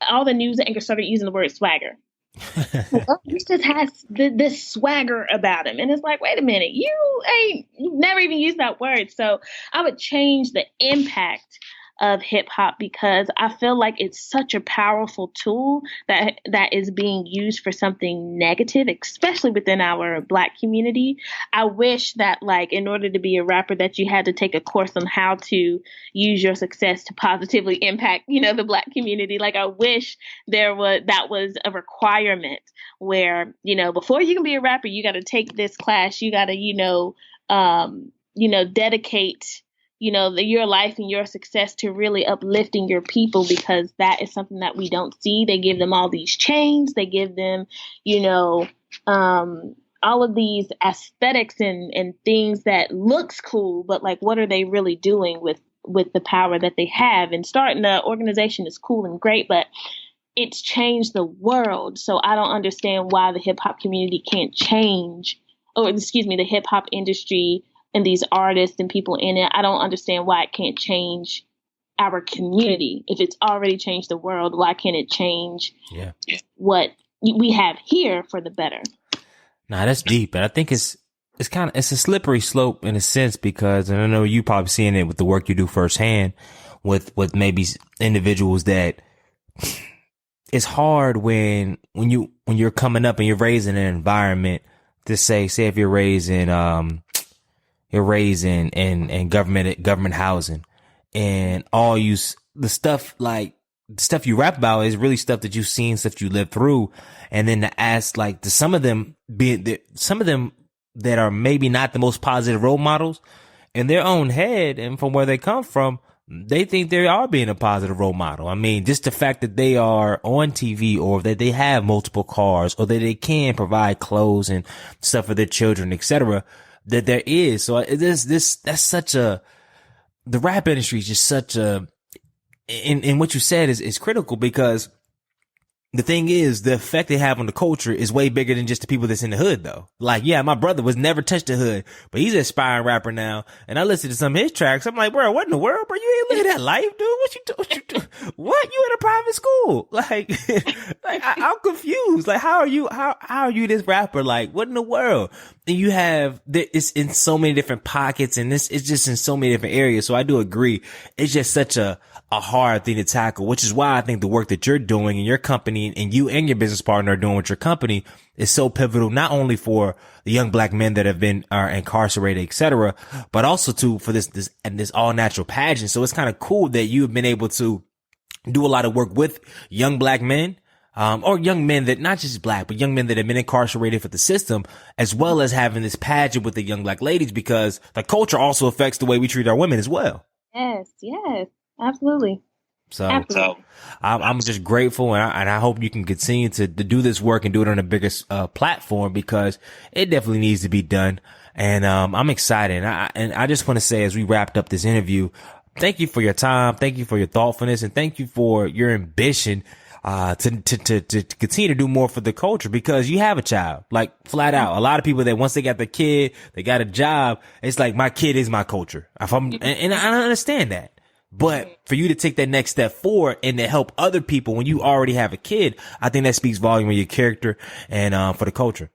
all the news anchors started using the word swagger. He just has this swagger about him. And it's like, wait a minute, you've never even used that word. So I would change the impact of hip hop because I feel like it's such a powerful tool that is being used for something negative, especially within our Black community. I wish that, like, in order to be a rapper, that you had to take a course on how to use your success to positively impact, the Black community. Like, I wish that was a requirement where, before you can be a rapper, you got to take this class. You got to, dedicate your life and your success to really uplifting your people, because that is something that we don't see. They give them all these chains. They give them, all of these aesthetics and things that looks cool, but like, what are they really doing with the power that they have? And starting an organization is cool and great, but it's changed the world. So I don't understand why the hip hop community can't change, the hip hop industry and these artists and people in it. I don't understand why it can't change our community. If it's already changed the world, why can't it change what we have here for the better? Nah, that's deep. And I think it's a slippery slope in a sense, because, and I know you probably seeing it with the work you do firsthand with maybe individuals, that it's hard when you're coming up and you're raised in an environment to say if you're raised in government housing, and the stuff you rap about is really stuff that you've seen, stuff you lived through. And then to ask, like, to some of them that are maybe not the most positive role models in their own head and from where they come from, they think they are being a positive role model. I mean, just the fact that they are on TV, or that they have multiple cars, or that they can provide clothes and stuff for their children, etc., that there is. So that's such the rap industry is just such and what you said is critical, because the thing is, the effect they have on the culture is way bigger than just the people that's in the hood, though. Like, yeah, my brother was never touched the hood, but he's an aspiring rapper now. And I listened to some of his tracks. I'm like, bro, what in the world, bro? You ain't living that life, dude. What you do? What? You in a private school? Like, I'm confused. Like, how are you this rapper? Like, what in the world? And you have, it's in so many different pockets, and it's just in so many different areas. So I do agree. It's just such a hard thing to tackle, which is why I think the work that you're doing in your company, and you and your business partner are doing with your company, is so pivotal, not only for the young Black men that have been incarcerated, etc., but also for this all natural pageant. So it's kind of cool that you've been able to do a lot of work with young Black men, or young men that, not just black, but young men that have been incarcerated for the system, as well as having this pageant with the young black ladies, because the culture also affects the way we treat our women as well. Yes, absolutely. So Absolutely. I'm just grateful, and I hope you can continue to do this work and do it on a bigger platform, because it definitely needs to be done. And I'm excited. And I just want to say, as we wrapped up this interview, thank you for your time, thank you for your thoughtfulness, and thank you for your ambition to continue to do more for the culture, because you have a child, like, flat out. A lot of people that once they got the kid, they got a job, it's like, my kid is my culture. And I understand that. But for you to take that next step forward and to help other people when you already have a kid, I think that speaks volume of your character and for the culture.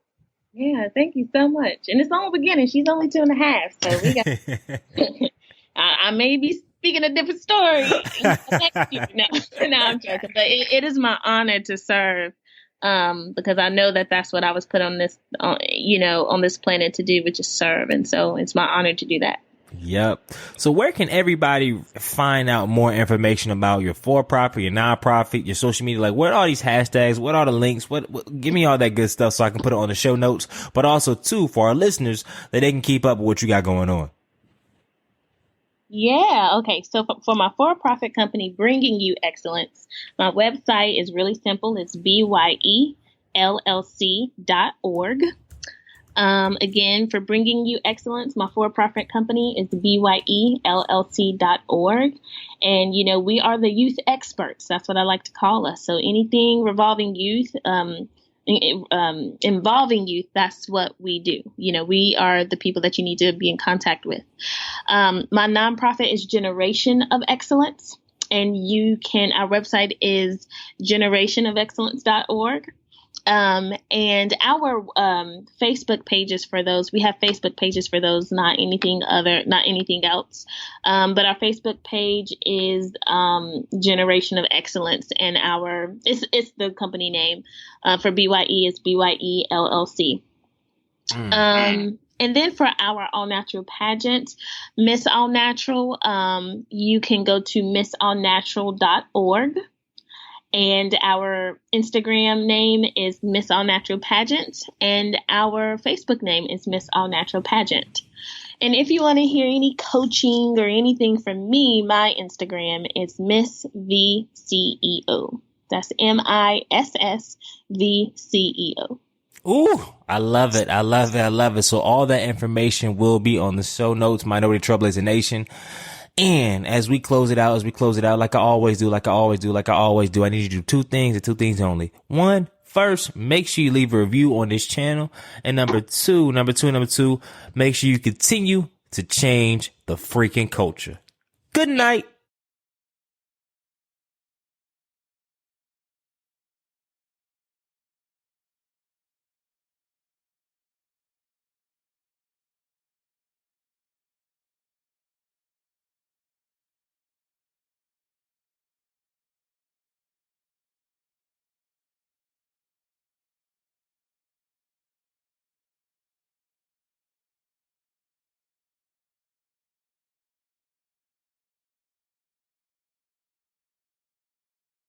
Yeah, thank you so much. And it's only beginning. She's only 2.5, so we got. I may be speaking a different story next year. No, I'm joking. But it is my honor to serve, because I know that that's what I was put on this, on this planet to do, which is serve. And so it's my honor to do that. Yep. So where can everybody find out more information about your for-profit, your non-profit, your social media? Like, what are all these hashtags? What are the links? What give me all that good stuff so I can put it on the show notes, but also too, for our listeners, that they can keep up with what you got going on. Yeah. Okay. So for my for-profit company, Bringing You Excellence, my website is really simple. It's byellc.org. Again, for Bringing You Excellence, my for-profit company is byellc.org. And, we are the youth experts. That's what I like to call us. So anything revolving youth, involving youth, that's what we do. We are the people that you need to be in contact with. My nonprofit is Generation of Excellence, and our website is generationofexcellence.org. And our Facebook pages for those, we have Facebook pages for those, not anything else. But our Facebook page is Generation of Excellence, and it's the company name for BYE is BYE LLC. And then for our All Natural pageant, Miss All Natural, you can go to missallnatural.org. And our Instagram name is Miss All Natural Pageant, and our Facebook name is Miss All Natural Pageant. And if you want to hear any coaching or anything from me, my Instagram is Miss V CEO. That's MISSVCEO. Ooh, I love it. I love it. I love it. So all that information will be on the show notes, Minority Trailblazer Nation. And as we close it out, like I always do, I need you to do two things and two things only. One, first, make sure you leave a review on this channel. And number two, make sure you continue to change the freaking culture. Good night.